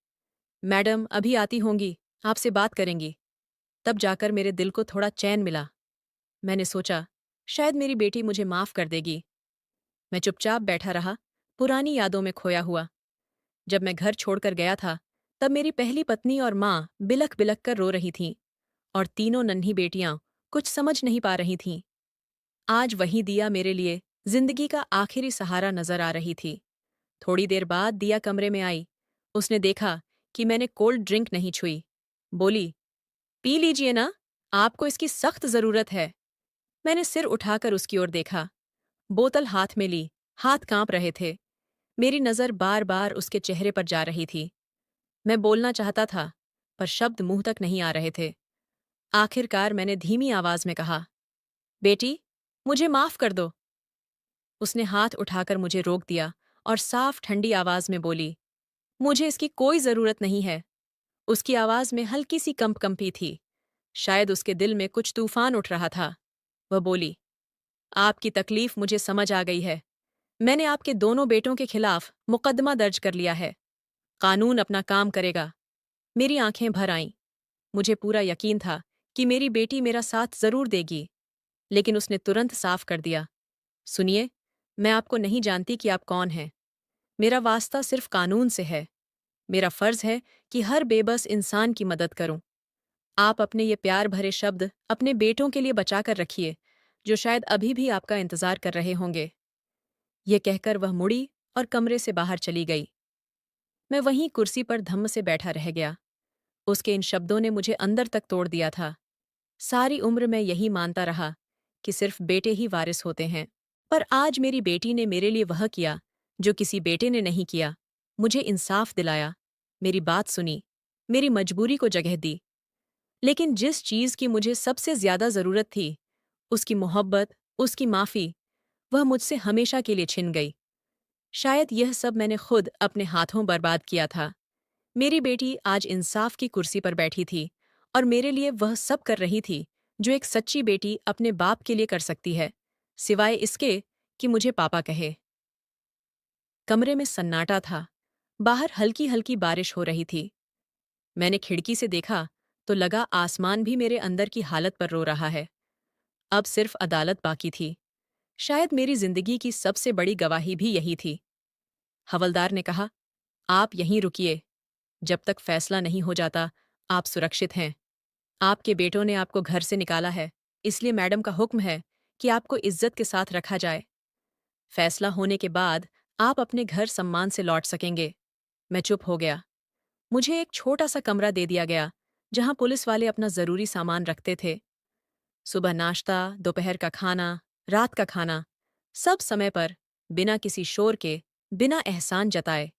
मैडम अभी आती होंगी, आपसे बात करेंगी। तब जाकर मेरे दिल को थोड़ा चैन मिला। मैंने सोचा, शायद मेरी बेटी मुझे माफ कर देगी। मैं चुपचाप बैठा रहा, पुरानी यादों में खोया हुआ। जब मैं घर छोड़कर गया था, तब मेरी पहली पत्नी और माँ बिलख बिलख कर रो रही थीं, और तीनों नन्ही बेटियां कुछ समझ नहीं पा रही थीं। आज वही दिया मेरे लिए जिंदगी का आखिरी सहारा नजर आ रही थी। थोड़ी देर बाद दिया कमरे में आई। उसने देखा कि मैंने कोल्ड ड्रिंक नहीं छुई। बोली, पी लीजिए ना, आपको इसकी सख्त जरूरत है। मैंने सिर उठाकर उसकी ओर देखा। बोतल हाथ में ली, हाथ कांप रहे थे। मेरी नजर बार बार उसके चेहरे पर जा रही थी। मैं बोलना चाहता था, पर शब्द मुंह तक नहीं आ रहे थे। आखिरकार मैंने धीमी आवाज में कहा, बेटी, मुझे माफ कर दो। उसने हाथ उठाकर मुझे रोक दिया और साफ ठंडी आवाज में बोली, मुझे इसकी कोई जरूरत नहीं है। उसकी आवाज में हल्की सी कंपी थी। शायद उसके दिल में कुछ तूफान उठ रहा था। वह बोली, आपकी तकलीफ मुझे समझ आ गई है। मैंने आपके दोनों बेटों के खिलाफ मुकदमा दर्ज कर लिया है। कानून अपना काम करेगा। मेरी आंखें भर आईं। मुझे पूरा यकीन था कि मेरी बेटी मेरा साथ जरूर देगी, लेकिन उसने तुरंत साफ कर दिया, सुनिए, मैं आपको नहीं जानती कि आप कौन हैं। मेरा वास्ता सिर्फ कानून से है। मेरा फर्ज है कि हर बेबस इंसान की मदद करूं। आप अपने ये प्यार भरे शब्द अपने बेटों के लिए बचाकर रखिए, जो शायद अभी भी आपका इंतजार कर रहे होंगे। ये कहकर वह मुड़ी और कमरे से बाहर चली गई। मैं वहीं कुर्सी पर धम्म से बैठा रह गया। उसके इन शब्दों ने मुझे अंदर तक तोड़ दिया था। सारी उम्र मैं यही मानता रहा कि सिर्फ बेटे ही वारिस होते हैं। पर आज मेरी बेटी ने मेरे लिए वह किया जो किसी बेटे ने नहीं किया। मुझे इंसाफ दिलाया, मेरी बात सुनी, मेरी मजबूरी को जगह दी। लेकिन जिस चीज की मुझे सबसे ज्यादा जरूरत थी, उसकी मोहब्बत, उसकी माफी, वह मुझसे हमेशा के लिए छिन गई। शायद यह सब मैंने खुद अपने हाथों बर्बाद किया था। मेरी बेटी आज इंसाफ की कुर्सी पर बैठी थी और मेरे लिए वह सब कर रही थी जो एक सच्ची बेटी अपने बाप के लिए कर सकती है, सिवाय इसके कि मुझे पापा कहे। कमरे में सन्नाटा था। बाहर हल्की हल्की बारिश हो रही थी। मैंने खिड़की से देखा तो लगा आसमान भी मेरे अंदर की हालत पर रो रहा है। अब सिर्फ अदालत बाकी थी। शायद मेरी जिंदगी की सबसे बड़ी गवाही भी यही थी। हवलदार ने कहा, आप यहीं रुकिए। जब तक फैसला नहीं हो जाता, आप सुरक्षित हैं। आपके बेटों ने आपको घर से निकाला है, इसलिए मैडम का हुक्म है कि आपको इज्जत के साथ रखा जाए। फैसला होने के बाद आप अपने घर सम्मान से लौट सकेंगे। मैं चुप हो गया। मुझे एक छोटा सा कमरा दे दिया गया, जहां पुलिस वाले अपना जरूरी सामान रखते थे। सुबह नाश्ता, दोपहर का खाना, रात का खाना, सब समय पर, बिना किसी शोर के, बिना एहसान जताए।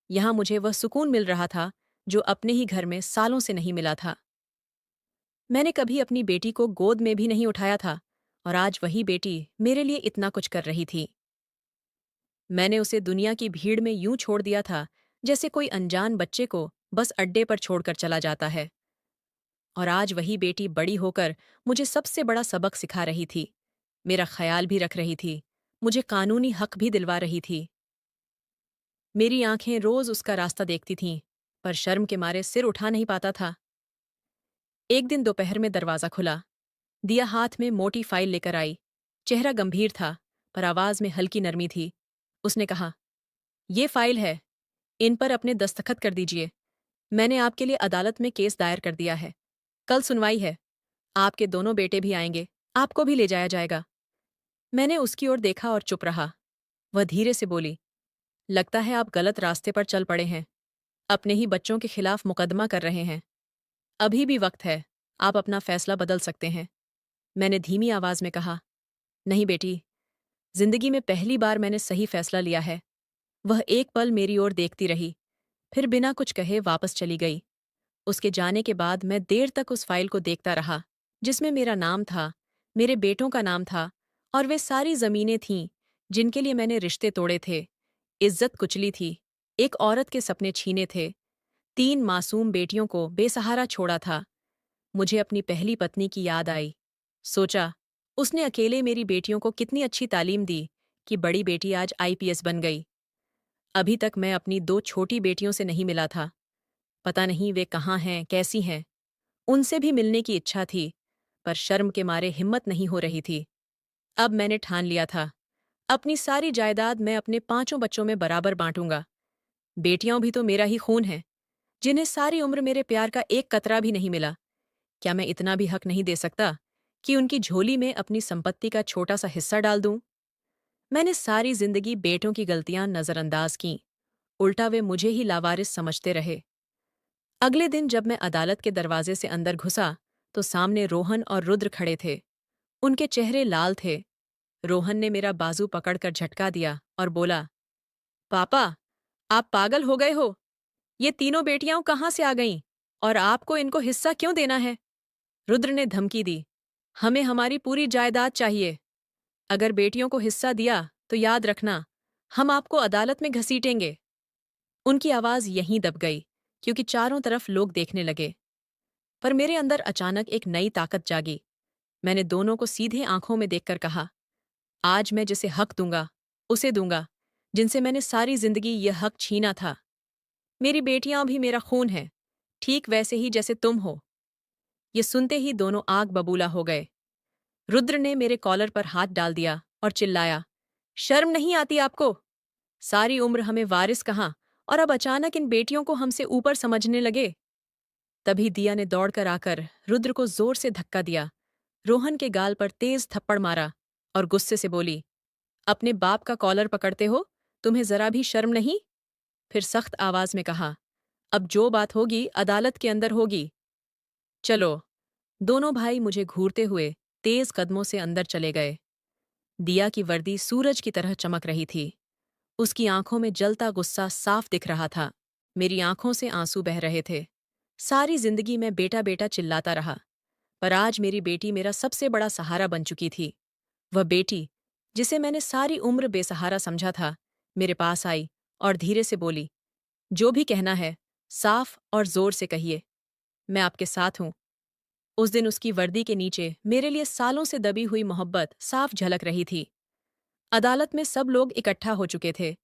यहां मुझे वह सुकून मिल रहा था जो अपने ही घर में सालों से नहीं मिला था। मैंने कभी अपनी बेटी को गोद में भी नहीं उठाया था, और आज वही बेटी मेरे लिए इतना कुछ कर रही थी। मैंने उसे दुनिया की भीड़ में यूं छोड़ दिया था जैसे कोई अनजान बच्चे को बस अड्डे पर छोड़कर चला जाता है। और आज वही बेटी बड़ी होकर मुझे सबसे बड़ा सबक सिखा रही थी, मेरा ख्याल भी रख रही थी, मुझे कानूनी हक भी दिलवा रही थी। मेरी आंखें रोज उसका रास्ता देखती थीं, पर शर्म के मारे सिर उठा नहीं पाता था। एक दिन दोपहर में दरवाजा खुला। दिया हाथ में मोटी फाइल लेकर आई। चेहरा गंभीर था, पर आवाज में हल्की नरमी थी। उसने कहा, ये फाइल है, इन पर अपने दस्तखत कर दीजिए। मैंने आपके लिए अदालत में केस दायर कर दिया है। कल सुनवाई है। आपके दोनों बेटे भी आएंगे, आपको भी ले जाया जाएगा। मैंने उसकी ओर देखा और चुप रहा। वह धीरे से बोली, लगता है आप गलत रास्ते पर चल पड़े हैं। अपने ही बच्चों के खिलाफ मुकदमा कर रहे हैं। अभी भी वक्त है, आप अपना फैसला बदल सकते हैं। मैंने धीमी आवाज में कहा, नहीं बेटी, जिंदगी में पहली बार मैंने सही फैसला लिया है। वह एक पल मेरी ओर देखती रही, फिर बिना कुछ कहे वापस चली गई। उसके जाने के बाद मैं देर तक उस फाइल को देखता रहा, जिसमें मेरा नाम था, मेरे बेटों का नाम था, और वे सारी जमीनें थीं जिनके लिए मैंने रिश्ते तोड़े थे, इज्जत कुचली थी, एक औरत के सपने छीने थे, 3 मासूम बेटियों को बेसहारा छोड़ा था। मुझे अपनी पहली पत्नी की याद आई। सोचा, उसने अकेले मेरी बेटियों को कितनी अच्छी तालीम दी कि बड़ी बेटी आज आईपीएस बन गई। अभी तक मैं अपनी 2 छोटी बेटियों से नहीं मिला था। पता नहीं वे कहाँ हैं, कैसी हैं। उनसे भी मिलने की इच्छा थी, पर शर्म के मारे हिम्मत नहीं हो रही थी। अब मैंने ठान लिया था, अपनी सारी जायदाद मैं अपने 5 बच्चों में बराबर बांटूंगा। बेटियां भी तो मेरा ही खून है, जिन्हें सारी उम्र मेरे प्यार का एक कतरा भी नहीं मिला। क्या मैं इतना भी हक नहीं दे सकता कि उनकी झोली में अपनी संपत्ति का छोटा सा हिस्सा डाल दूं? मैंने सारी जिंदगी बेटों की गलतियां नजरअंदाज कीं, उल्टा वे मुझे ही लावारिस समझते रहे। अगले दिन जब मैं अदालत के दरवाजे से अंदर घुसा, तो सामने रोहन और रुद्र खड़े थे। उनके चेहरे लाल थे। रोहन ने मेरा बाजू पकड़कर झटका दिया और बोला, पापा, आप पागल हो गए हो? ये तीनों बेटियां कहाँ से आ गईं? और आपको इनको हिस्सा क्यों देना है? रुद्र ने धमकी दी, हमें हमारी पूरी जायदाद चाहिए। अगर बेटियों को हिस्सा दिया तो याद रखना, हम आपको अदालत में घसीटेंगे। उनकी आवाज यहीं दब गई, क्योंकि चारों तरफ लोग देखने लगे। पर मेरे अंदर अचानक एक नई ताकत जागी। मैंने दोनों को सीधे आंखों में देखकर कहा, आज मैं जिसे हक दूंगा, उसे दूंगा जिनसे मैंने सारी जिंदगी यह हक छीना था। मेरी बेटियां भी मेरा खून है, ठीक वैसे ही जैसे तुम हो। ये सुनते ही दोनों आग बबूला हो गए। रुद्र ने मेरे कॉलर पर हाथ डाल दिया और चिल्लाया, शर्म नहीं आती आपको? सारी उम्र हमें वारिस कहाँ, और अब अचानक इन बेटियों को हमसे ऊपर समझने लगे। तभी दिया ने दौड़कर आकर रुद्र को जोर से धक्का दिया, रोहन के गाल पर तेज थप्पड़ मारा और गुस्से से बोली, अपने बाप का कॉलर पकड़ते हो? तुम्हें जरा भी शर्म नहीं? फिर सख्त आवाज में कहा, अब जो बात होगी अदालत के अंदर होगी। चलो। दोनों भाई मुझे घूरते हुए तेज कदमों से अंदर चले गए। दिया की वर्दी सूरज की तरह चमक रही थी। उसकी आंखों में जलता गुस्सा साफ दिख रहा था। मेरी आंखों से आंसू बह रहे थे। सारी जिंदगी मैं बेटा बेटा चिल्लाता रहा, पर आज मेरी बेटी मेरा सबसे बड़ा सहारा बन चुकी थी। वह बेटी, जिसे मैंने सारी उम्र बेसहारा समझा था, मेरे पास आई और धीरे से बोली, जो भी कहना है साफ और जोर से कहिए, मैं आपके साथ हूं। उस दिन उसकी वर्दी के नीचे मेरे लिए सालों से दबी हुई मोहब्बत साफ झलक रही थी। अदालत में सब लोग इकट्ठा हो चुके थे।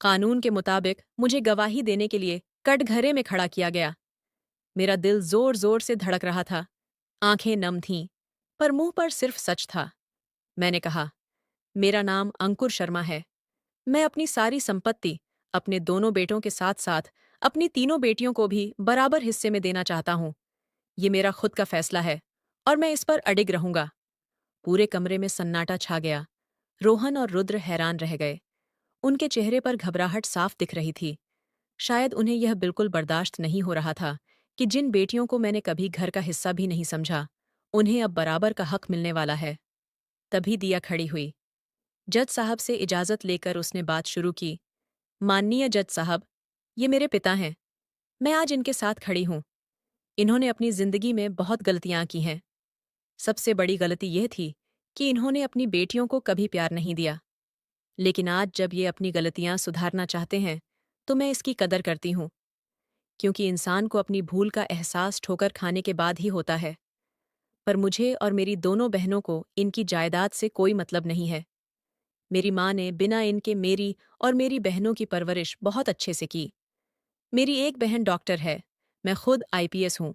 कानून के मुताबिक मुझे गवाही देने के लिए कटघरे में खड़ा किया गया। मेरा दिल जोर जोर से धड़क रहा था, आंखें नम थीं, पर मुंह पर सिर्फ सच था। मैंने कहा, मेरा नाम अंकुर शर्मा है। मैं अपनी सारी संपत्ति अपने दोनों बेटों के साथ साथ अपनी तीनों बेटियों को भी बराबर हिस्से में देना चाहता हूं। ये मेरा खुद का फैसला है और मैं इस पर अडिग रहूंगा। पूरे कमरे में सन्नाटा छा गया। रोहन और रुद्र हैरान रह गए। उनके चेहरे पर घबराहट साफ दिख रही थी। शायद उन्हें यह बिल्कुल बर्दाश्त नहीं हो रहा था कि जिन बेटियों को मैंने कभी घर का हिस्सा भी नहीं समझा, उन्हें अब बराबर का हक मिलने वाला है। तभी दिया खड़ी हुई। जज साहब से इजाजत लेकर उसने बात शुरू की। माननीय जज साहब, ये मेरे पिता हैं। मैं आज इनके साथ खड़ी हूं। इन्होंने अपनी जिंदगी में बहुत गलतियां की हैं। सबसे बड़ी गलती यह थी कि इन्होंने अपनी बेटियों को कभी प्यार नहीं दिया। लेकिन आज जब ये अपनी गलतियां सुधारना चाहते हैं, तो मैं इसकी कदर करती हूं, क्योंकि इंसान को अपनी भूल का एहसास ठोकर खाने के बाद ही होता है। पर मुझे और मेरी दोनों बहनों को इनकी जायदाद से कोई मतलब नहीं है। मेरी माँ ने बिना इनके मेरी और मेरी बहनों की परवरिश बहुत अच्छे से की। मेरी एक बहन डॉक्टर है, मैं खुद आईपीएस हूँ,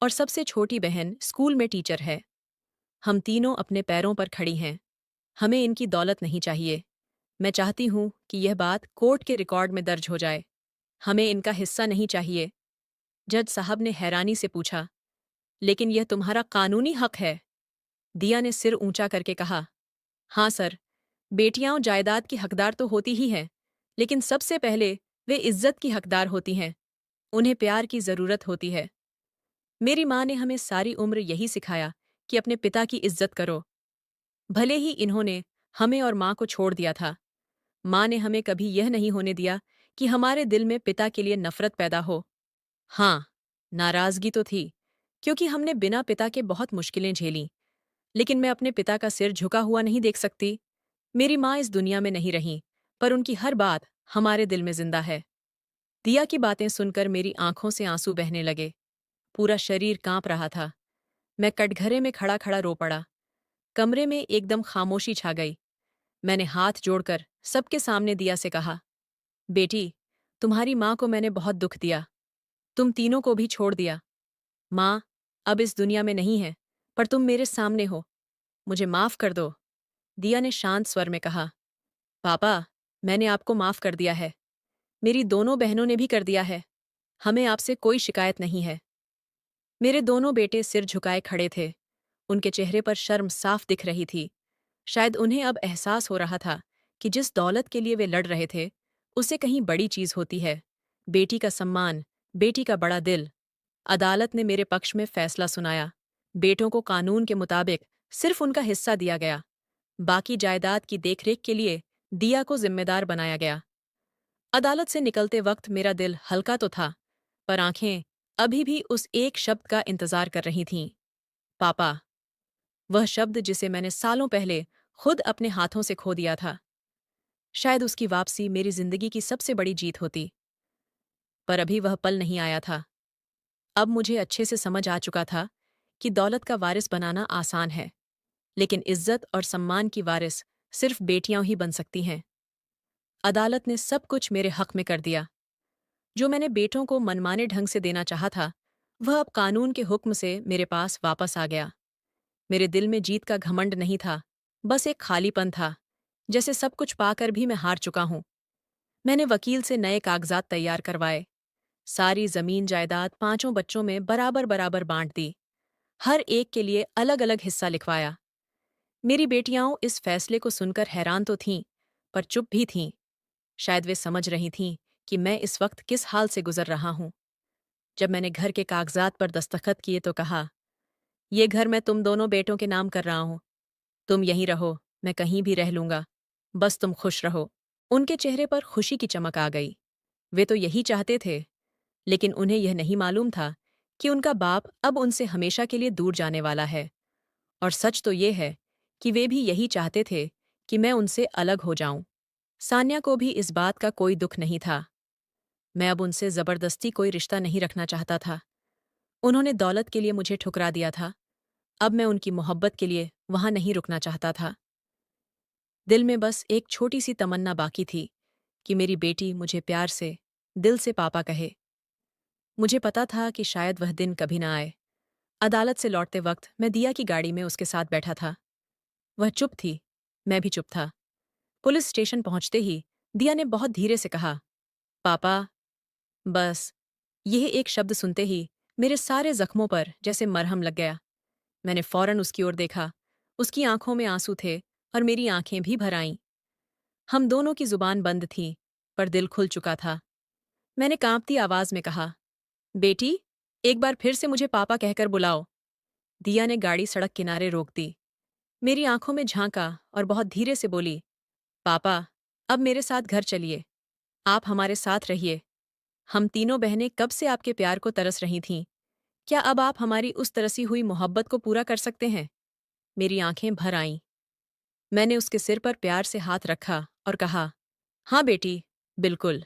और सबसे छोटी बहन स्कूल में टीचर है। हम तीनों अपने पैरों पर खड़ी हैं। हमें इनकी दौलत नहीं चाहिए। मैं चाहती हूँ कि यह बात कोर्ट के रिकॉर्ड में दर्ज हो जाए। हमें इनका हिस्सा नहीं चाहिए। जज साहब ने हैरानी से पूछा, लेकिन यह तुम्हारा कानूनी हक है। दिया ने सिर ऊंचा करके कहा, हाँ सर, बेटियां जायदाद की हकदार तो होती ही हैं, लेकिन सबसे पहले वे इज्जत की हकदार होती हैं। उन्हें प्यार की जरूरत होती है। मेरी माँ ने हमें सारी उम्र यही सिखाया कि अपने पिता की इज्जत करो। भले ही इन्होंने हमें और माँ को छोड़ दिया था, माँ ने हमें कभी यह नहीं होने दिया कि हमारे दिल में पिता के लिए नफरत पैदा हो। हाँ, नाराजगी तो थी, क्योंकि हमने बिना पिता के बहुत मुश्किलें झेलीं, लेकिन मैं अपने पिता का सिर झुका हुआ नहीं देख सकती। मेरी माँ इस दुनिया में नहीं रहीं, पर उनकी हर बात हमारे दिल में जिंदा है। दिया की बातें सुनकर मेरी आंखों से आंसू बहने लगे। पूरा शरीर कांप रहा था। मैं कटघरे में खड़ा खड़ा रो पड़ा। कमरे में एकदम खामोशी छा गई। मैंने हाथ जोड़कर सबके सामने दिया से कहा, बेटी, तुम्हारी माँ को मैंने बहुत दुख दिया। तुम तीनों को भी छोड़ दिया। माँ अब इस दुनिया में नहीं है, पर तुम मेरे सामने हो। मुझे माफ कर दो। दिया ने शांत स्वर में कहा, पापा, मैंने आपको माफ कर दिया है। मेरी दोनों बहनों ने भी कर दिया है। हमें आपसे कोई शिकायत नहीं है। मेरे दोनों बेटे सिर झुकाए खड़े थे। उनके चेहरे पर शर्म साफ दिख रही थी। शायद उन्हें अब एहसास हो रहा था कि जिस दौलत के लिए वे लड़ रहे थे, उससे कहीं बड़ी चीज होती है, बेटी का सम्मान, बेटी का बड़ा दिल। अदालत ने मेरे पक्ष में फैसला सुनाया। बेटों को कानून के मुताबिक सिर्फ उनका हिस्सा दिया गया। बाकी जायदाद की देखरेख के लिए दिया को जिम्मेदार बनाया गया। अदालत से निकलते वक्त मेरा दिल हल्का तो था, पर आंखें अभी भी उस एक शब्द का इंतजार कर रही थीं, पापा। वह शब्द जिसे मैंने सालों पहले खुद अपने हाथों से खो दिया था। शायद उसकी वापसी मेरी जिंदगी की सबसे बड़ी जीत होती, पर अभी वह पल नहीं आया था। अब मुझे अच्छे से समझ आ चुका था कि दौलत का वारिस बनाना आसान है, लेकिन इज्जत और सम्मान की वारिस सिर्फ बेटियां ही बन सकती हैं। अदालत ने सब कुछ मेरे हक में कर दिया। जो मैंने बेटों को मनमाने ढंग से देना चाहा था, वह अब कानून के हुक्म से मेरे पास वापस आ गया। मेरे दिल में जीत का घमंड नहीं था, बस एक खालीपन था, जैसे सब कुछ पाकर भी मैं हार चुका हूं। मैंने वकील से नए कागजात तैयार करवाए, सारी जमीन जायदाद पांचों बच्चों में बराबर बराबर बांट दी, हर एक के लिए अलग अलग हिस्सा लिखवाया। मेरी बेटियां इस फैसले को सुनकर हैरान तो थीं, पर चुप भी थीं। शायद वे समझ रही थीं कि मैं इस वक्त किस हाल से गुजर रहा हूं। जब मैंने घर के कागजात पर दस्तखत किए तो कहा, ये घर मैं तुम दोनों बेटों के नाम कर रहा हूं। तुम यहीं रहो, मैं कहीं भी रह लूंगा। बस तुम खुश रहो। उनके चेहरे पर खुशी की चमक आ गई। वे तो यही चाहते थे, लेकिन उन्हें यह नहीं मालूम था कि उनका बाप अब उनसे हमेशा के लिए दूर जाने वाला है। और सच तो ये है कि वे भी यही चाहते थे कि मैं उनसे अलग हो जाऊं। सान्या को भी इस बात का कोई दुख नहीं था। मैं अब उनसे जबरदस्ती कोई रिश्ता नहीं रखना चाहता था। उन्होंने दौलत के लिए मुझे ठुकरा दिया था, अब मैं उनकी मोहब्बत के लिए वहां नहीं रुकना चाहता था। दिल में बस एक छोटी सी तमन्ना बाकी थी कि मेरी बेटी मुझे प्यार से, दिल से पापा कहे। मुझे पता था कि शायद वह दिन कभी ना आए। अदालत से लौटते वक्त मैं दिया की गाड़ी में उसके साथ बैठा था। वह चुप थी, मैं भी चुप था। पुलिस स्टेशन पहुंचते ही दिया ने बहुत धीरे से कहा, पापा। बस यह एक शब्द सुनते ही मेरे सारे जख्मों पर जैसे मरहम लग गया। मैंने फौरन उसकी ओर देखा। उसकी आंखों में आंसू थे और मेरी आंखें भी भर आईं। हम दोनों की जुबान बंद थी, पर दिल खुल चुका था। मैंने कांपती आवाज में कहा, बेटी, एक बार फिर से मुझे पापा कहकर बुलाओ। दिया ने गाड़ी सड़क किनारे रोक दी, मेरी आंखों में झांका और बहुत धीरे से बोली, पापा, अब मेरे साथ घर चलिए। आप हमारे साथ रहिए। हम तीनों बहनें कब से आपके प्यार को तरस रही थीं। क्या अब आप हमारी उस तरसी हुई मोहब्बत को पूरा कर सकते हैं? मेरी आंखें भर आईं। मैंने उसके सिर पर प्यार से हाथ रखा और कहा, हाँ बेटी, बिल्कुल।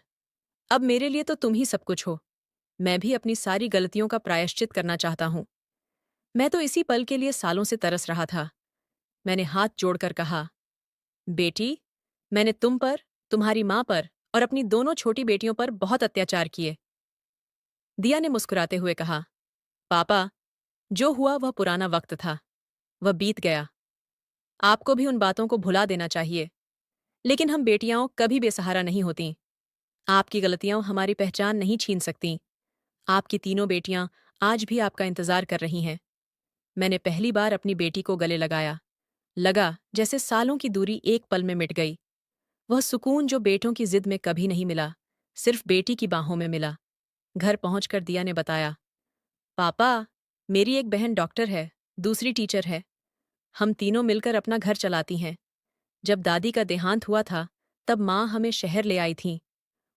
अब मेरे लिए तो तुम ही सब कुछ हो। मैं भी अपनी सारी गलतियों का प्रायश्चित करना चाहता हूं। मैं तो इसी पल के लिए सालों से तरस रहा था। मैंने हाथ जोड़कर कहा, बेटी, मैंने तुम पर, तुम्हारी मां पर और अपनी दोनों छोटी बेटियों पर बहुत अत्याचार किए। दिया ने मुस्कुराते हुए कहा, पापा, जो हुआ वह पुराना वक्त था। वह बीत गया। आपको भी उन बातों को भुला देना चाहिए। लेकिन हम बेटियां कभी बेसहारा नहीं होतीं। आपकी गलतियां हमारी पहचान नहीं छीन सकतीं। आपकी तीनों बेटियां आज भी आपका इंतजार कर रही हैं। मैंने पहली बार अपनी बेटी को गले लगाया। लगा जैसे सालों की दूरी एक पल में मिट गई। वह सुकून जो बेटों की जिद में कभी नहीं मिला, सिर्फ बेटी की बाहों में मिला। घर पहुंचकर दिया ने बताया, पापा, मेरी एक बहन डॉक्टर है, दूसरी टीचर है। हम तीनों मिलकर अपना घर चलाती हैं। जब दादी का देहांत हुआ था, तब माँ हमें शहर ले आई थीं।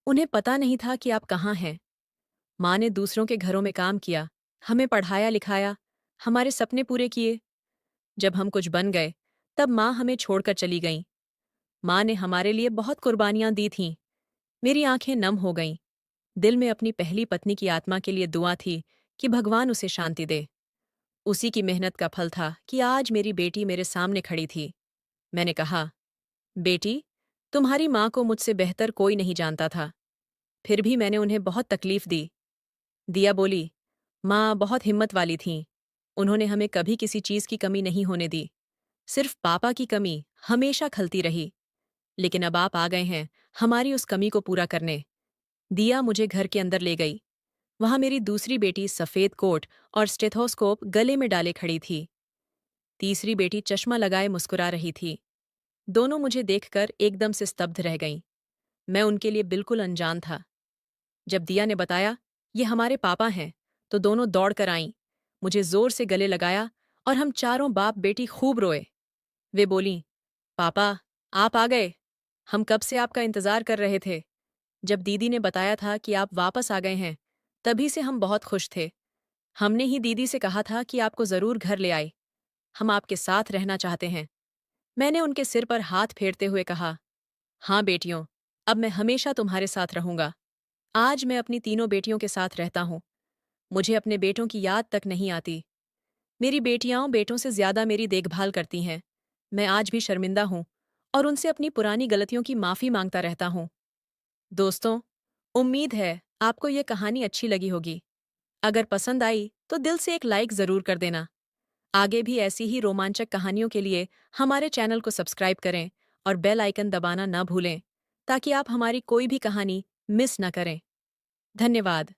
उन्हें पता नहीं था कि आप कहाँ हैं। माँ ने दूसरों के घरों में काम किया, हमें पढ़ाया लिखाया, हमारे सपने पूरे किए। जब हम कुछ बन गए, तब माँ हमें छोड़कर चली गईं। माँ ने हमारे लिए बहुत कुर्बानियां दी थीं। मेरी आंखें नम हो गईं। दिल में अपनी पहली पत्नी की आत्मा के लिए दुआ थी कि भगवान उसे शांति दे। उसी की मेहनत का फल था कि आज मेरी बेटी मेरे सामने खड़ी थी। मैंने कहा, बेटी, तुम्हारी माँ को मुझसे बेहतर कोई नहीं जानता था, फिर भी मैंने उन्हें बहुत तकलीफ दी। दिया बोली, माँ बहुत हिम्मत वाली थीं। उन्होंने हमें कभी किसी चीज की कमी नहीं होने दी। सिर्फ पापा की कमी हमेशा खलती रही। लेकिन अब आप आ गए हैं हमारी उस कमी को पूरा करने। दिया मुझे घर के अंदर ले गई। वहां मेरी दूसरी बेटी सफेद कोट और स्टेथोस्कोप गले में डाले खड़ी थी। तीसरी बेटी चश्मा लगाए मुस्कुरा रही थी। दोनों मुझे देखकर एकदम से स्तब्ध रह गईं। मैं उनके लिए बिल्कुल अनजान था। जब दिया ने बताया, ये हमारे पापा हैं, तो दोनों दौड़ कर आईं, मुझे जोर से गले लगाया और हम चारों बाप बेटी खूब रोए। वे बोलीं, पापा, आप आ गए। हम कब से आपका इंतजार कर रहे थे। जब दीदी ने बताया था कि आप वापस आ गए हैं, तभी से हम बहुत खुश थे। हमने ही दीदी से कहा था कि आपको जरूर घर ले आए। हम आपके साथ रहना चाहते हैं। मैंने उनके सिर पर हाथ फेरते हुए कहा, हाँ बेटियों, अब मैं हमेशा तुम्हारे साथ रहूंगा। आज मैं अपनी तीनों बेटियों के साथ रहता हूँ। मुझे अपने बेटों की याद तक नहीं आती। मेरी बेटियां बेटों से ज्यादा मेरी देखभाल करती हैं। मैं आज भी शर्मिंदा हूँ और उनसे अपनी पुरानी गलतियों की माफ़ी मांगता रहता हूँ। दोस्तों, उम्मीद है आपको ये कहानी अच्छी लगी होगी। अगर पसंद आई तो दिल से एक लाइक ज़रूर कर देना। आगे भी ऐसी ही रोमांचक कहानियों के लिए हमारे चैनल को सब्सक्राइब करें और बेल आइकन दबाना न भूलें, ताकि आप हमारी कोई भी कहानी मिस न करें। धन्यवाद।